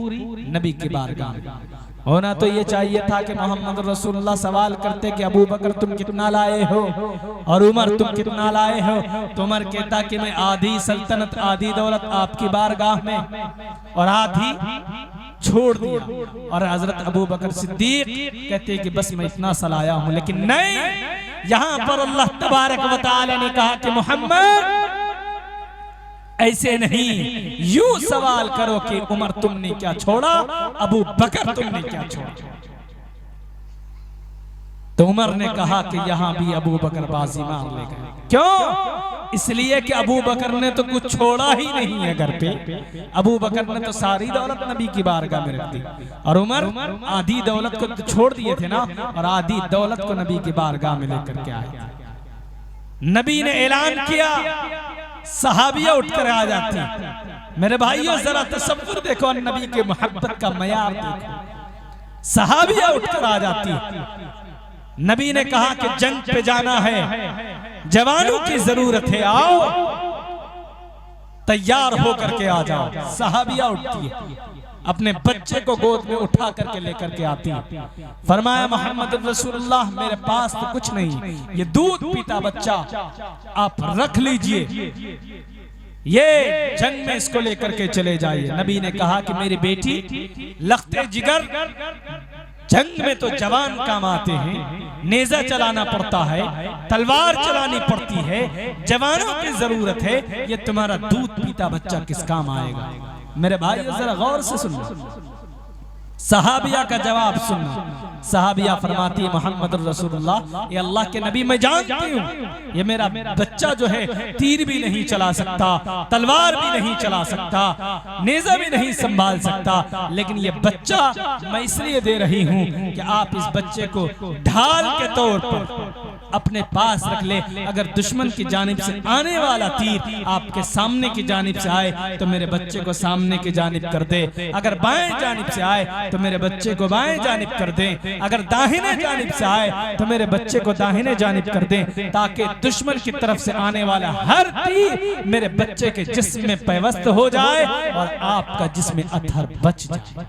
नबी की बारगाह में। होना तो ये चाहिए था कि मोहम्मद रसूलुल्लाह सवाल करते कि अबू बकर तुम कितना लाए हो और उमर तुम कितना लाए हो। तो उमर कहता कि मैं आधी सल्तनत, आधी दौलत आपकी बारगाह में और आधी छोड़ दिया। और हजरत अबू बकर सिद्दीक कहते कि बस मैं इतना सा लाया हूं। लेकिन नहीं, यहां पर अल्लाह तबारक व तआला ने कहा कि मोहम्मद ऐसे नहीं, यूं सवाल करो कि उमर तुमने क्या छोड़ा, अबू बकर तुमने क्या छोड़ा। तो उमर ने कहा कि यहां भी अबू बकर बाजी मार ले गए। क्यों? इसलिए कि अबू बकर ने तो कुछ छोड़ा ही नहीं है घर पे। अबू बकर ने तो सारी दौलत नबी की बारगाह में रख दी और उमर आधी दौलत को तो छोड़ दिए थे ना, और आधी दौलत को नबी की बारगाह में लेकर के आए। नबी ने ऐलान किया, सहाबिया उठकर आ जाती। मेरे भाइयों जरा तसव्वुर देखो, नबी के मोहब्बत का मयार देखो। सहाबिया उठकर आ जाती। नबी ने कहा कि जंग पे जाना है, जवानों की जरूरत है, आओ तैयार होकर के आ जाओ। सहाबिया उठती है, अपने बच्चे को गोद में उठा करके लेकर के आती। फरमाया मोहम्मद रसूलुल्लाह मेरे पास तो कुछ नहीं, ये दूध पीता बच्चा आप रख लीजिए, ये जंग में इसको लेकर के चले जाइए। नबी ने कहा कि मेरी बेटी लख्ते जिगर, जंग में तो जवान काम आते हैं, नेजा चलाना पड़ता है, तलवार चलानी पड़ती है, जवानों की जरूरत है, ये तुम्हारा दूध पीता बच्चा किस काम आएगा। मेरे भाई जरा गौर से सुनना, सहाबिया का जवाब सुनना। सहाबिया फरमाती है मोहम्मद रसूलुल्लाह, ये अल्लाह के नबी मैं जानती हूँ ये मेरा बच्चा जो है तीर भी नहीं चला सकता, तलवार भी नहीं चला सकता, नेजा भी नहीं संभाल सकता, लेकिन ये बच्चा मैं इसलिए दे रही हूँ कि आप इस बच्चे को ढाल के तौर पर अपने पास रख ले। अगर दुश्मन की जानिब से आने वाला तीर आपके सामने की जानिब से आए तो मेरे बच्चे को सामने की जानिब कर दे, अगर बाएं जानिब से आए तो मेरे बच्चे को बाएं जानिब कर दे, अगर दाहिने जानिब से आए तो मेरे बच्चे को दाहिने जानिब कर दे, ताकि दुश्मन की तरफ से आने वाला हर तीर मेरे बच्चे के जिस्म में पैवस्त हो जाए और आपका जिस्म अथर बच जाए।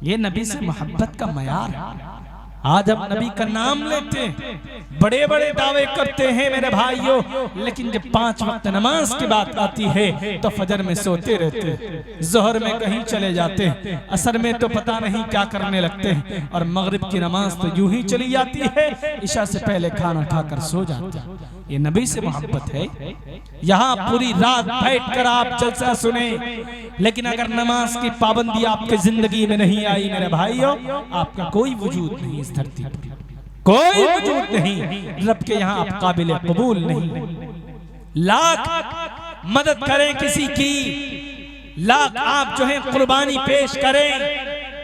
ये नबी से मोहब्बत का मयार है। आज हम नबी का नाम लेते हैं, बड़े बड़े दावे करते हैं मेरे भाइयों, लेकिन जब 5 वक्त नमाज की बात आती है तो फजर में सोते रहते हैं, जोहर में कहीं चले जाते हैं, असर में तो पता नहीं क्या करने लगते हैं, और मगरिब की नमाज तो यूं ही चली जाती है, ईशा से पहले खाना खाकर सो जाते हैं। ये नबी से मोहब्बत है। यहाँ पूरी रात बैठकर आप जलसा सुने, लेकिन अगर नमाज की पाबंदी आपकी जिंदगी में नहीं आई मेरे भाइयों, आपका कोई वजूद नहीं इस धरती पर, कोई वजूद नहीं। रब के यहाँ आप काबिल कबूल नहीं। लाख मदद करें किसी की, लाख आप जो है कुर्बानी पेश करें,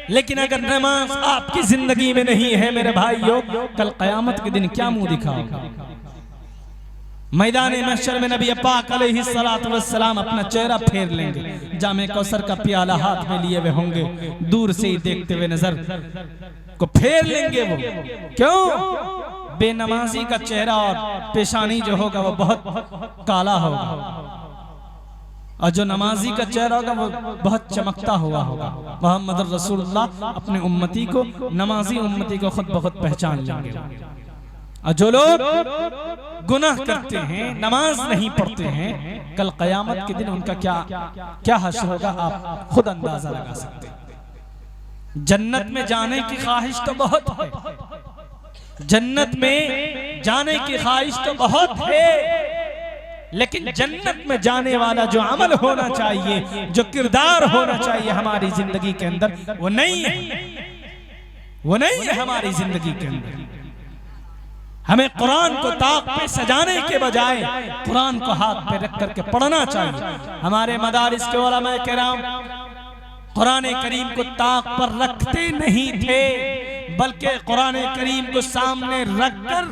लेकिन अगर नमाज आपकी जिंदगी में नहीं है मेरे भाइयों, कल कयामत के दिन क्या मुंह दिखाओगे? मैदान महशर में नबी पाक अलैहिस्सलातु वस्सलाम अपना चेहरा फेर लेंगे, जामे कौसर का प्याला हाथ में लिए हुए होंगे, दूर से ही देखते हुए नजर को फेर लेंगे। वो क्यों? बेनमाजी का चेहरा और पेशानी जो होगा वो बहुत काला होगा, और जो नमाजी का चेहरा होगा वो बहुत चमकता हुआ होगा। मोहम्मद रसूलुल्लाह अपने उम्मती को, नमाजी उम्मती को खुद ब खुद पहचान लेंगे। और जो लोग गुनाह करते हैं, नमाज नहीं पढ़ते हैं, कल कयामत के दिन उनका क्या हश्र होगा आप खुद अंदाजा लगा सकते हैं। जन्नत में जाने की ख्वाहिश तो बहुत है, जन्नत में जाने की ख्वाहिश तो बहुत है, लेकिन जन्नत में जाने वाला जो अमल होना चाहिए, जो किरदार होना चाहिए हमारी जिंदगी के अंदर, वो नहीं है, वो नहीं है हमारी जिंदगी के अंदर। हमें कुरान को ताक पे सजाने के बजाय कुरान को हाथ पे रख करके पढ़ना चाहिए। हमारे मदारिस के उलमा किराम कुरान करीम को ताक पर रखते नहीं थे, बल्कि कुरान करीम को सामने रखकर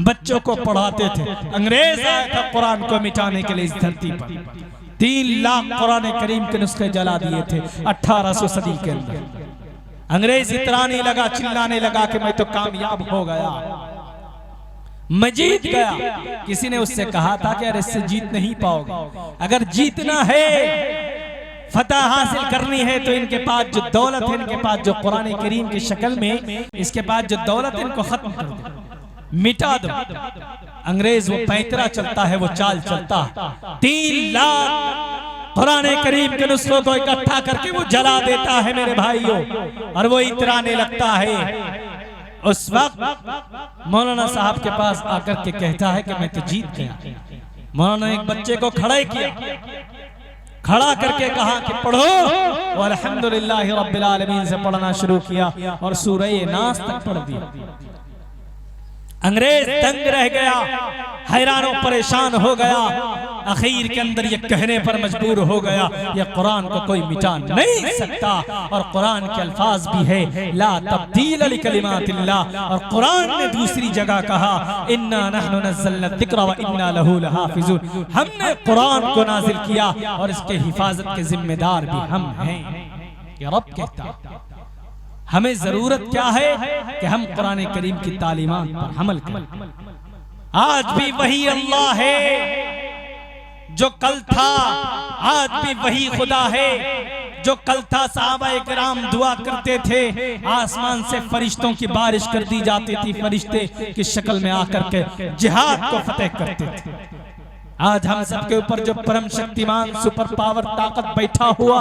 बच्चों को पढ़ाते थे। अंग्रेज आया था कुरान को मिटाने के लिए इस धरती पर, 3 लाख कुरान करीम के नुस्खे जला दिए थे 1800 सदी के अंदर। अंग्रेज इतराने लगा, चिल्लाने लगा कि मैं तो कामयाब हो गया, मैं जीत गया। किसी ने उससे कहा था कि अरे इससे जीत नहीं पाओगे, अगर जीतना है, फतह हासिल करनी है, तो इनके पास जो दौलत है, इनके पास जो कुरान करीम की शक्ल में इसके पास जो दौलत है, इनको खत्म कर दो, मिटा दो। अंग्रेज वो पैतरा चलता है, वो चाल चलता है, 3 लाख कुरान करीम के नुस्खों को इकट्ठा करके वो जला देता है मेरे भाइयों, और वो इतराने लगता है। उस वक्त मौलाना साहब के पास आकर के कहता है कि मैं तो जीत गया। मौलाना एक बच्चे को खड़ा किया, खड़ा करके कहा कि पढ़ो, और अल्हम्दुलिल्लाह रब्बिल आलमीन से पढ़ना शुरू किया और सूरह नास तक पढ़ दिया। अंग्रेज दंग रह गया, हैरान और परेशान हो गया, आखिर के अंदर ये कहने पर मजबूर हो गया, ये कुरान को कोई मिटा नहीं सकता। और कुरान के अल्फाज भी है, ला तब्दील लिकलिमातिल्लाह, और कुरान ने दूसरी जगह कहा, इन्ना नहनु नज़्ज़लना ज़िक्र व इन्ना लहू लहाफ़िज़ून, हमने कुरान को नाजिल किया और इसके हिफाजत के जिम्मेदार भी हम हैं। ये रब कहता। हमें जरूरत क्या है कि हम कुरान करीम की तालीमात पर अमल करें। आज भी वही अल्लाह है जो कल था, आज भी वही खुदा है जो कल था। सहाबाए किराम दुआ करते थे, आसमान से फरिश्तों की बारिश कर दी जाती थी, फरिश्ते की शक्ल में आकर के जिहाद को फतेह करते थे। आज हम सबके ऊपर जो परम शक्तिमान सुपर पावर ताकत बैठा हुआ,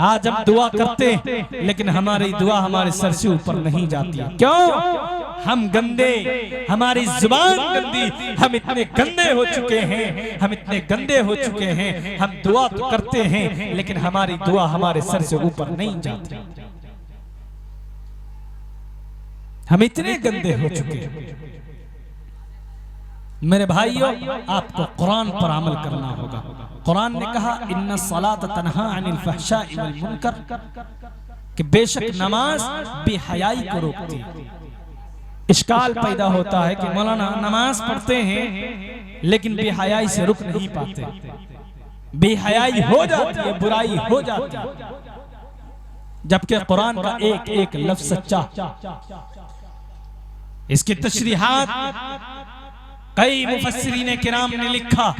आज हम दुआ करते हैं, लेकिन हमारी दुआ हमारे सर से ऊपर नहीं जाती। क्यों? हम गंदे, हमारी जुबान गंदी, हम इतने गंदे हो चुके हैं, हम इतने गंदे हो चुके हैं। हम दुआ तो करते हैं, लेकिन हमारी दुआ हमारे सर से ऊपर नहीं जाती। हम इतने गंदे हो चुके हैं। मेरे भाइयों, आपको कुरान पर अमल करना होगा। कुरान ने कहा, इन्ना सलात तन्हा अनिल फहशाई वल मुनकर, कि बेशक नमाज बेहयाई को रोकती है। इश्काल पैदा होता है कि मौलाना नमाज पढ़ते हैं लेकिन बेहयाई से रुक नहीं पाते, बेहयाई हो जाती है, बुराई हो जाती है, जबकि कुरान का एक एक लफ्ज सच्चा। इसकी तशरीहात कई मुफस्सिरीन किराम ने लिखा,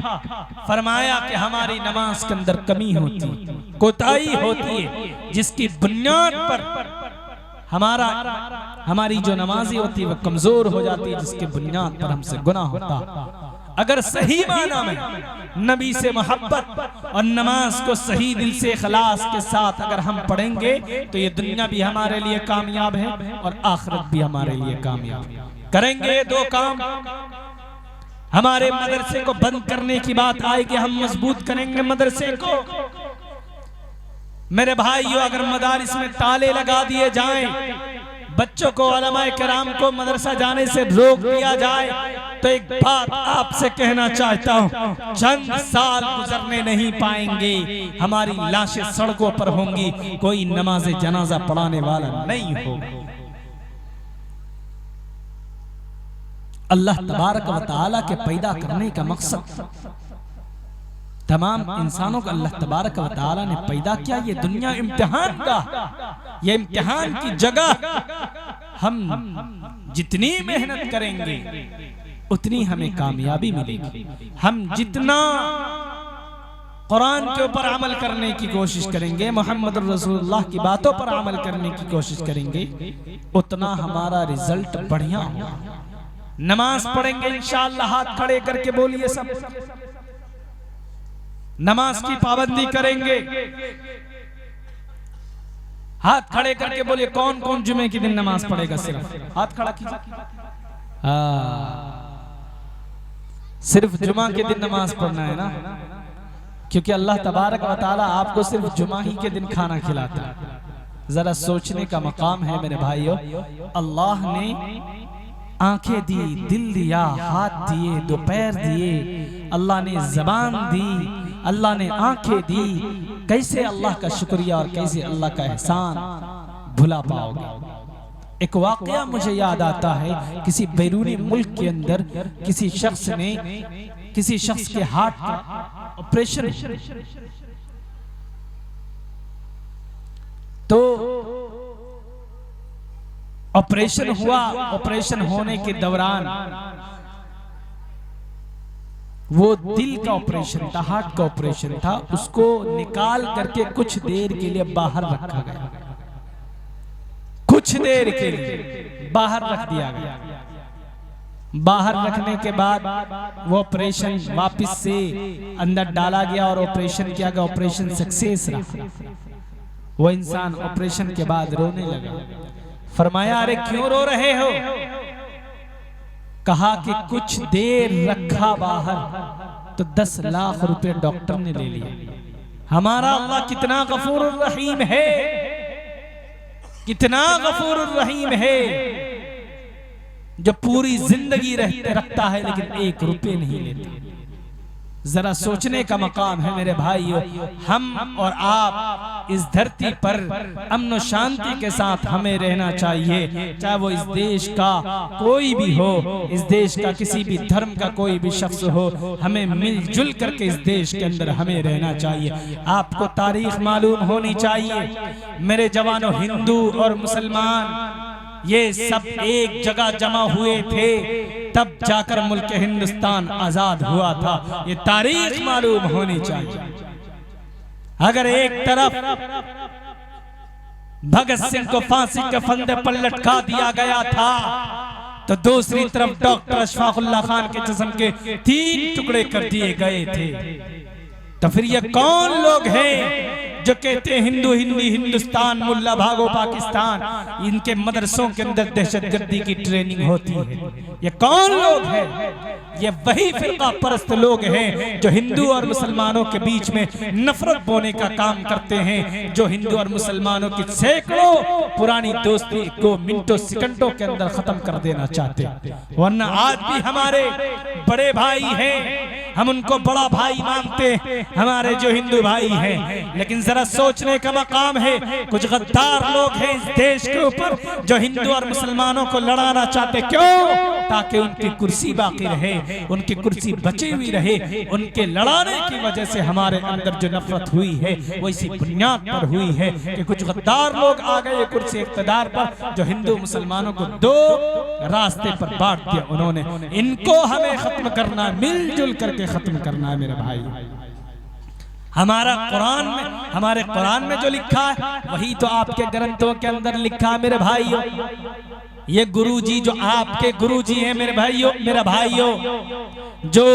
फरमाया कि हमारी नमाज के अंदर कमी होती है, कोताही होती है, जिसकी बुनियाद पर हमारी जो नमाजें होती है वो कमजोर हो जाती है, जिसके बुनियाद पर हमसे गुनाह होता। अगर सही माना में नबी से मोहब्बत और नमाज को सही दिल से इखलास के साथ अगर हम पढ़ेंगे तो ये दुनिया भी हमारे लिए कामयाब है और आखिरत भी हमारे लिए कामयाब है। करेंगे दो काम। हमारे मदरसे को बंद करने की बात आएगी, हम मजबूत करेंगे मदरसे को। मेरे भाइयों, अगर मदारिस में ताले लगा दिए जाएं, बच्चों को, उलमाए किराम को मदरसा जाने से रोक दिया जाए, तो एक बात आपसे कहना चाहता हूँ, चंद साल गुजरने नहीं पाएंगे, हमारी लाशें सड़कों पर होंगी, कोई नमाज जनाजा पढ़ाने वाला नहीं होगा। अल्लाह तबारक व तआला के पैदा करने का मकसद, तमाम इंसानों को अल्लाह तबारक व तआला ने पैदा किया। ये दुनिया इम्तिहान का, ये इम्तिहान की जगह। हम जितनी मेहनत करेंगे उतनी हमें कामयाबी मिलेगी। हम जितना कुरान के ऊपर अमल करने की कोशिश करेंगे, मोहम्मद रसूलुल्लाह की बातों पर अमल करने की कोशिश करेंगे, उतना हमारा रिजल्ट बढ़िया होगा। नमाज पढ़ेंगे इंशाअल्लाह, हाथ खड़े करके बोलिए सब। नमाज की पाबंदी करेंगे, हाथ खड़े करके बोलिए कौन कौन जुमे के दिन नमाज पढ़ेगा। सिर्फ हाथ खड़ा कीजिए। सिर्फ जुमा के दिन नमाज पढ़ना है ना, क्योंकि अल्लाह तबारक व तआला आपको सिर्फ जुमा ही के दिन खाना खिलाता है। जरा सोचने का मकाम है मेरे भाइयों। अल्लाह ने आंखें दी, दिल दिया, हाथ दिए, दो पैर दिए, अल्लाह ने जबान दी, अल्लाह ने आंखें दी। कैसे अल्लाह का शुक्रिया और कैसे अल्लाह का एहसान भुला पाओगे। एक वाकया मुझे याद आता है, किसी बैरूनी मुल्क के अंदर किसी शख्स ने किसी शख्स के हार्ट का ऑपरेशन, तो ऑपरेशन हुआ। ऑपरेशन होने के दौरान वो दिल का ऑपरेशन था, हार्ट का ऑपरेशन था, उसको निकाल करके कुछ देर के लिए बाहर रखा गया। कुछ देर के लिए बाहर रख दिया गया। बाहर रखने के बाद वो ऑपरेशन वापस से अंदर डाला गया और ऑपरेशन किया गया। ऑपरेशन सक्सेस रहा। वो इंसान ऑपरेशन के बाद रोने लगा। फरमाया, अरे क्यों रो रहे हो? कहा कि कुछ देर रखा बाहर तो 10 लाख रुपए डॉक्टर ने ले लिए। हमारा अल्लाह कितना गफूर रहीम है, कितना गफूर रहीम है, जो पूरी जिंदगी रखता है लेकिन 1 रुपए नहीं लेता। जरा सोचने का मकाम है मेरे भाइयों। हम और आप इस धरती पर अमन और शांति के साथ हमें रहना चाहिए, चाहे वो इस देश का कोई भी हो, इस देश का किसी भी धर्म का कोई भी शख्स हो, हमें मिलजुल करके इस देश के अंदर हमें रहना चाहिए। आपको तारीख मालूम होनी चाहिए मेरे जवानों, हिंदू और मुसलमान ये सब एक जगह जमा हुए थे, तब जाकर मुल्क हिंदुस्तान आजाद हुआ था। ये तारीख मालूम होनी चाहिए। अगर एक तरफ भगत सिंह को फांसी के फंदे पर लटका दिया गया था, तो दूसरी तरफ डॉक्टर अशफाकुल्लाह खान के जिस्म के 3 टुकड़े कर दिए गए थे। तो फिर ये कौन लोग हैं जो कहते हैं हिंदू हिंदी हिंदुस्तान, मुल्ला भागो पाकिस्तान, इनके मदरसों के अंदर दहशतगर्दी की ट्रेनिंग होती है? ये कौन लोग हैं? ये वही फिरका परस्त लोग हैं जो हिंदू और मुसलमानों के बीच में नफरत बोने का काम करते हैं, जो हिंदू और मुसलमानों की सैकड़ों पुरानी दोस्ती को मिनटों सेकंडों के अंदर खत्म कर देना चाहते हैं। वरना आज भी हमारे बड़े भाई हैं, हम उनको बड़ा भाई मानते हैं, हमारे जो हिंदू भाई हैं। लेकिन जरा सोचने का मकाम है, कुछ गद्दार लोग हैं इस देश के ऊपर जो हिंदू और मुसलमानों को लड़ाना चाहते। क्यों? ताकि उनकी कुर्सी बाकी रहे, उनकी कुर्सी बची हुई रहे। उनके लड़ाने की वजह से हमारे अंदर जो नफरत हुई है वो इसी बुनियाद पर हुई है कि कुछ गद्दार लोग आ गए कुर्सी इख्तिदार पर, जो हिंदू मुसलमानों को 2 रास्ते पर बांट दिया उन्होंने। इनको हमें खत्म करना, मिलजुल करके खत्म करना है मेरे भाई। हमारा कुरान में, हमारे कुरान में जो लिखा है वही तो आपके ग्रंथों के अंदर लिखा है मेरे भाइयों। ये गुरुजी जो आपके गुरुजी हैं मेरे भाइयों, मेरे भाइयों, जो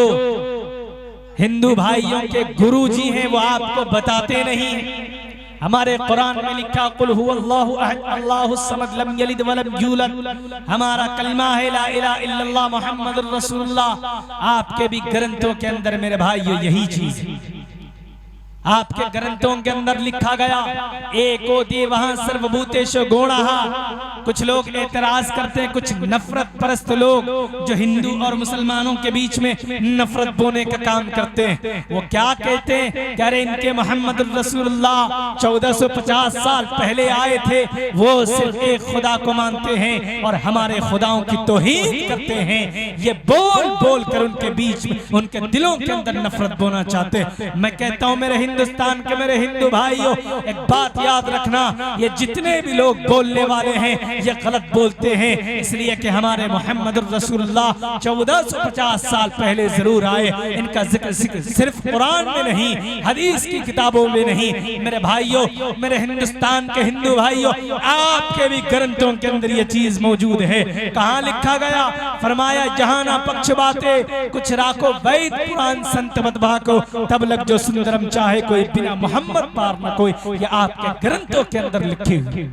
हिंदू भाइयों के गुरुजी हैं वो आपको बताते नहीं हैं। हमारे कुरान में लिखा कुल हुवल्लाहु अहद अल्लाहुस समद लम यलिद वलम यूलद। हमारा कलमा है ला इलाहा इल्लल्लाह मुहम्मदुर रसूलुल्लाह। आपके भी ग्रंथों के अंदर मेरे भाइयों यही चीज है। आपके ग्रंथों के अंदर लिखा गया एको देवः सर्वभूतेषु गुणः। कुछ लोग एतराज करते हैं, कुछ नफरत परस्त लोग जो हिंदू और मुसलमानों के बीच में नफरत बोने का काम करते हैं। वो क्या कहते हैं, कह रहे इनके मोहम्मद रसूलुल्लाह 1450 साल पहले आए थे, वो सिर्फ एक खुदा को मानते हैं और हमारे खुदाओं की तौहीन करते हैं। ये बोल बोल कर उनके बीच में, उनके दिलों के अंदर नफरत बोना चाहते हैं। मैं कहता हूं मेरे हिंदुस्तान के मेरे हिंदू भाइयों, एक बात याद रखना, ये जितने भी लोग बोलने वाले हैं ये गलत बोलते हैं, इसलिए कि हमारे मोहम्मद रसूलुल्लाह 1450 साल पहले जरूर आए। इनका जिक्र सिर्फ कुरान में नहीं, हदीस की किताबों में नहीं। मेरे भाइयों, मेरे हिंदुस्तान के हिंदू भाइयों, आपके भी ग्रंथों के अंदर ये चीज मौजूद है। कहाँ लिखा गया, फरमाया जहां ना पक्ष बातें कुछ राखो वैद पुराण संत मतबा को, तब लग जो सुंदरम चाहे कोई बिना मोहम्मद पार न कोई। ये आपके ग्रंथों के अंदर लिखे हुए।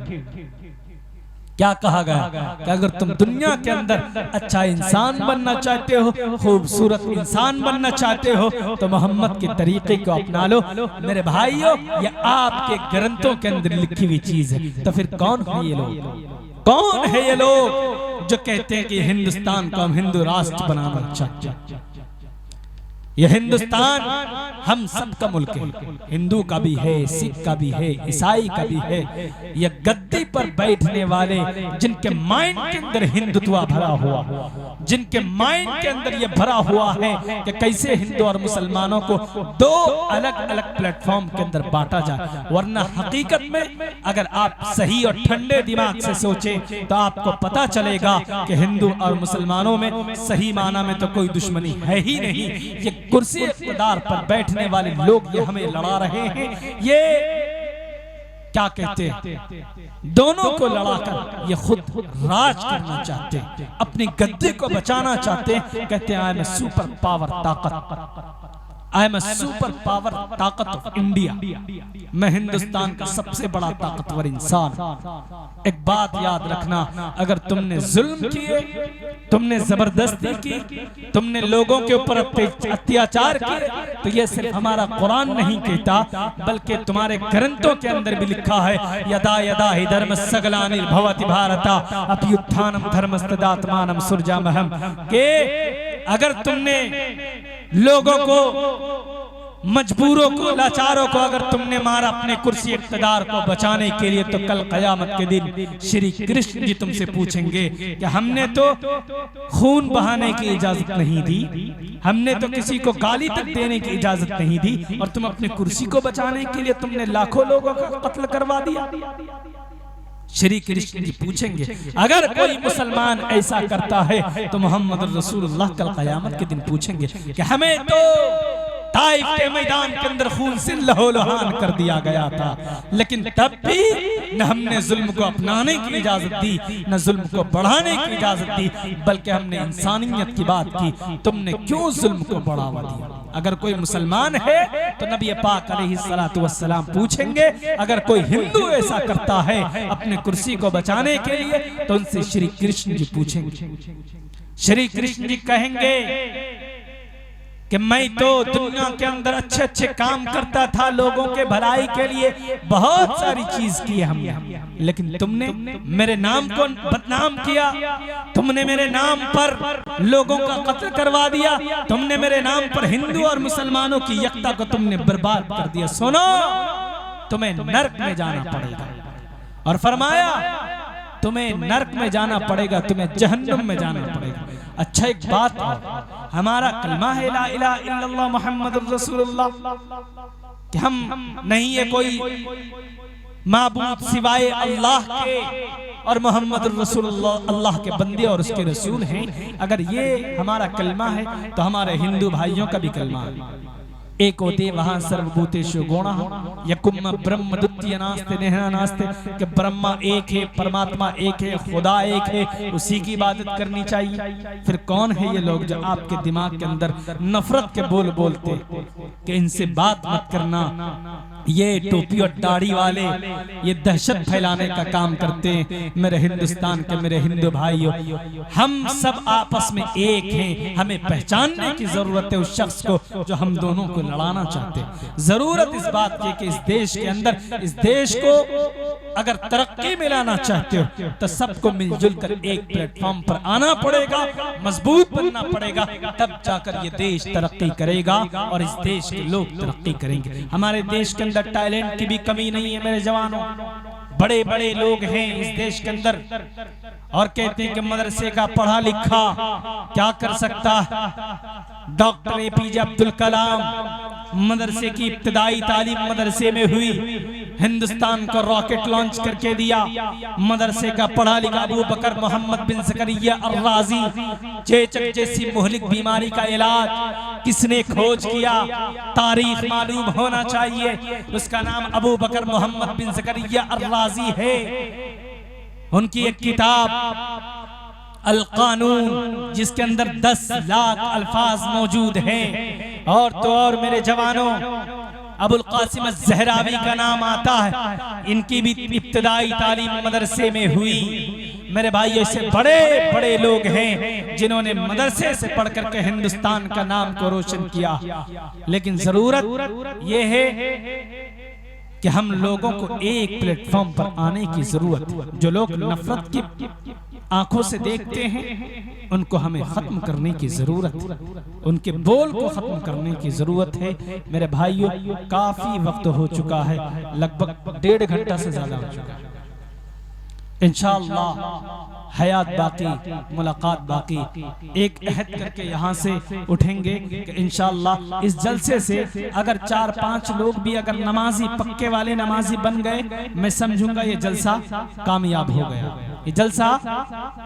क्या कहा गया कि अगर तुम दुनिया के अंदर अच्छा इंसान बनना चाहते हो, खूबसूरत इंसान बनना चाहते हो, तो मोहम्मद के तरीके को अपना लो। मेरे भाइयों, ये आपके ग्रंथों के अंदर लिखी हुई चीज है। तो फिर कौन है ये लोग, कौन है ये लोग जो कहते हैं कि हिंदुस्तान को हम हिंदू राष्ट्र बनाना चाहते हैं? यह हिंदुस्तान हम सब का मुल्क है, हिंदू का भी है, सिख का भी है, ईसाई का भी है। यह गद्दी पर बैठने वाले जिनके माइंड के अंदर हिंदुत्व भरा हुआ, जिनके माइंड के अंदर यह भरा हुआ है कि कैसे हिंदू और मुसलमानों को दो अलग अलग प्लेटफॉर्म के अंदर बांटा जाए। वरना हकीकत में अगर आप सही और ठंडे दिमाग से सोचें तो आपको पता चलेगा कि हिंदू और मुसलमानों में सही माना में तो कोई दुश्मनी है ही नहीं। ये कुर्सी इक़्तिदार पर बैठने वाले लोग ये हमें लड़ा रहे हैं। ये क्या कहते हैं, दोनों को लड़ाकर ये खुद राज करना चाहते हैं, अपनी गद्दी को बचाना चाहते हैं। कहते हैं आई एम सुपर पावर ताकत, आई एम सुपर पावर ताकत ऑफ इंडिया। मैं हिंदुस्तान का सबसे बड़ा ताकतवर इंसान। एक बात याद रखना, अगर तुमने जुल्म किए, तुमने जबरदस्ती की, तुमने लोगों के ऊपर अत्याचार किए, तो ये सिर्फ हमारा कुरान नहीं कहता, बल्कि तुम्हारे ग्रंथों के अंदर भी लिखा है यदा यदा हि धर्म सगलानिर् भवति भारता अप्युत्थानम धर्मस्तदात्मानम सुरजामहम। के अगर तुमने लोगों को, मजबूरों को, लाचारों को अगर तुमने मारा अपने कुर्सी इक़्तिदार को बचाने के लिए, तो कल क़यामत के दिन श्री कृष्ण जी तुमसे पूछेंगे कि हमने तो खून बहाने की इजाजत नहीं दी, हमने तो किसी को गाली तक देने की इजाजत नहीं दी, और तुम अपनी कुर्सी को बचाने के लिए तुमने लाखों लोगों का कत्ल करवा दिया। श्री कृष्ण जी पूछेंगे। अगर कोई मुसलमान ऐसा करता है तो मोहम्मद रसूलुल्लाह कल क़यामत के दिन पूछेंगे कि हमें तो ताइफ के मैदान के अंदर खून से लहूलुहान कर दिया गया था, लेकिन तब भी न हमने जुल्म को अपनाने की इजाजत दी, न जुल्म को बढ़ाने की इजाजत दी, बल्कि हमने इंसानियत की बात की। तुमने क्यों जुल्म को बढ़ावा दिया? अगर कोई मुसलमान है तो नबी पाक अलैहिस्सलातु वस्सलाम पूछेंगे। अगर कोई हिंदू ऐसा करता है अपने कुर्सी को बचाने के लिए, तो उनसे श्री कृष्ण जी पूछेंगे। श्री कृष्ण जी कहेंगे कि मैं तो दुनिया के अंदर अच्छे अच्छे काम करता था, लोगों के भलाई के लिए बहुत सारी चीज की हमने, लेकिन तुमने मेरे नाम को बदनाम किया, तुमने मेरे नाम पर लोगों का कत्ल करवा दिया, तुमने मेरे नाम पर हिंदू और मुसलमानों की एकता को तुमने बर्बाद कर दिया। सुनो, तुम्हें नरक में जाना पड़ेगा। और फरमाया तुम्हें नरक में जाना पड़ेगा, तुम्हें जहन्नम में जाना पड़ेगा। अच्छा, एक बात, हमारा कलमा है ला इलाहा इल्लल्लाह मुहम्मदुर रसूलुल्लाह, कि हम नहीं है कोई माबूद सिवाय अल्लाह के, और मोहम्मद रसूलुल्लाह अल्लाह के बंदे और उसके रसूल हैं। अगर ये हमारा कलमा है तो हमारे हिंदू भाइयों का भी कलमा है। एको देवः सर्वभूतेषु गौणः यकुम ब्रह्म द्वितीय नास्ते नेहा नास्ते, कि ब्रह्मा एक है, परमात्मा एक है, खुदा एक है, उसी की इबादत करनी चाहिए। फिर कौन है ये लोग जो आपके दिमाग के अंदर नफरत के बोल बोलते कि इनसे बात मत करना, ये टोपी और दाढ़ी वाले ये दहशत फैलाने का काम करते हैं। मेरे हिंदुस्तान के मेरे हिंदू भाइयों, हम सब आपस में एक हैं। हमें पहचानने की जरूरत है उस शख्स को जो हम दोनों को लड़ाना चाहते हैं। जरूरत इस बात की कि इस देश के अंदर, इस देश को अगर तरक्की में लाना चाहते हो तो सबको मिलजुल कर एक प्लेटफॉर्म पर आना पड़ेगा, मजबूत बनना पड़ेगा, तब जाकर ये देश तरक्की करेगा और इस देश के लोग तरक्की करेंगे। हमारे देश के अंदर टैलेंट की भी कमी नहीं है मेरे जवानों। बड़े बड़े लोग हैं इस देश के अंदर और कहते हैं कि मदरसे का पढ़ा लिखा क्या कर सकता है। डॉक्टर एपीजे अब्दुल कलाम, मदरसे की इब्तिदाई तालीम मदरसे में हुई, हिंदुस्तान को रॉकेट लॉन्च करके दिया। मदरसे का पढ़ा लिखा अबू बकर मोहम्मद बिन ज़करिया अर-राज़ी, चेचक जैसी मुहलिक बीमारी का इलाज किसने खोज किया, तारीख मालूम होना चाहिए। उसका नाम अबू बकर मोहम्मद बिन ज़करिया अर-राज़ी है। उनकी एक किताब अल कानून, जिसके अंदर 10 लाख अल्फाज मौजूद हैं। और तो और मेरे जवानों, अबुल कासिम अज़-ज़हरावी का नाम आता है। इनकी भी इब्तिदाई तालीम मदरसे में हुई। मेरे भाई, ऐसे बड़े बड़े लोग हैं जिन्होंने मदरसे से पढ़ करके हिंदुस्तान का नाम को रोशन किया। लेकिन जरूरत यह है कि हम लोगों को एक प्लेटफॉर्म पर आने की जरूरत है। जो लोग नफरत की आंखों से देखते हैं उनको हमें खत्म करने की जरूरत है, उनके बोल को खत्म करने की जरूरत है। मेरे भाइयों, काफी वक्त हो चुका है, लगभग 1.5 घंटा से ज्यादा हो चुका है। इंशाअल्लाह हयात बाकी, मुलाकात बाकी। एक अहद करके यहाँ से उठेंगे कि इंशाअल्लाह इस जलसे से अगर 4-5 लोग भी अगर नमाजी, पक्के वाले नमाजी बन गए, मैं समझूंगा ये जलसा कामयाब हो गया, ये जलसा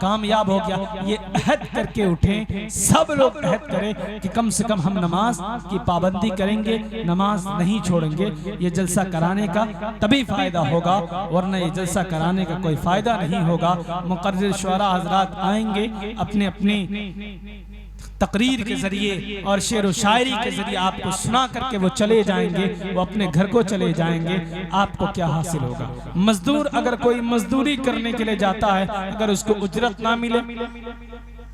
कामयाब हो गया। ये अहद करके उठें, सब लोग अहद करें कि कम से कम हम नमाज की पाबंदी करेंगे, नमाज नहीं छोड़ेंगे। ये जलसा कराने का तभी फायदा होगा, वरना ये जलसा कराने का कोई फायदा नहीं होगा। मुकर्रिर शुअरा हजरात आएंगे, अपने अपने तकरीर के जरिए और शेर व शायरी के जरिए आपको सुना करके वो चले जाएंगे, वो अपने घर को चले जाएंगे। आपको क्या हासिल होगा? मजदूर अगर कोई मजदूरी करने के लिए जाता है, अगर उसको उजरत ना मिले,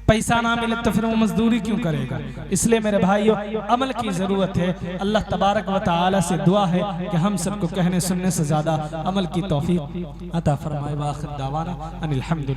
पैसा ना मिले, तो फिर वो मजदूरी क्यों करेगा? इसलिए मेरे भाइयों, अमल की जरूरत है। अल्लाह तबारक व तआला से दुआ है कि हम सबको कहने सुनने से ज्यादा अमल की तौफीक अता फरमाए। व आखिर दावाना अनिल हम्दुलिल्लाह।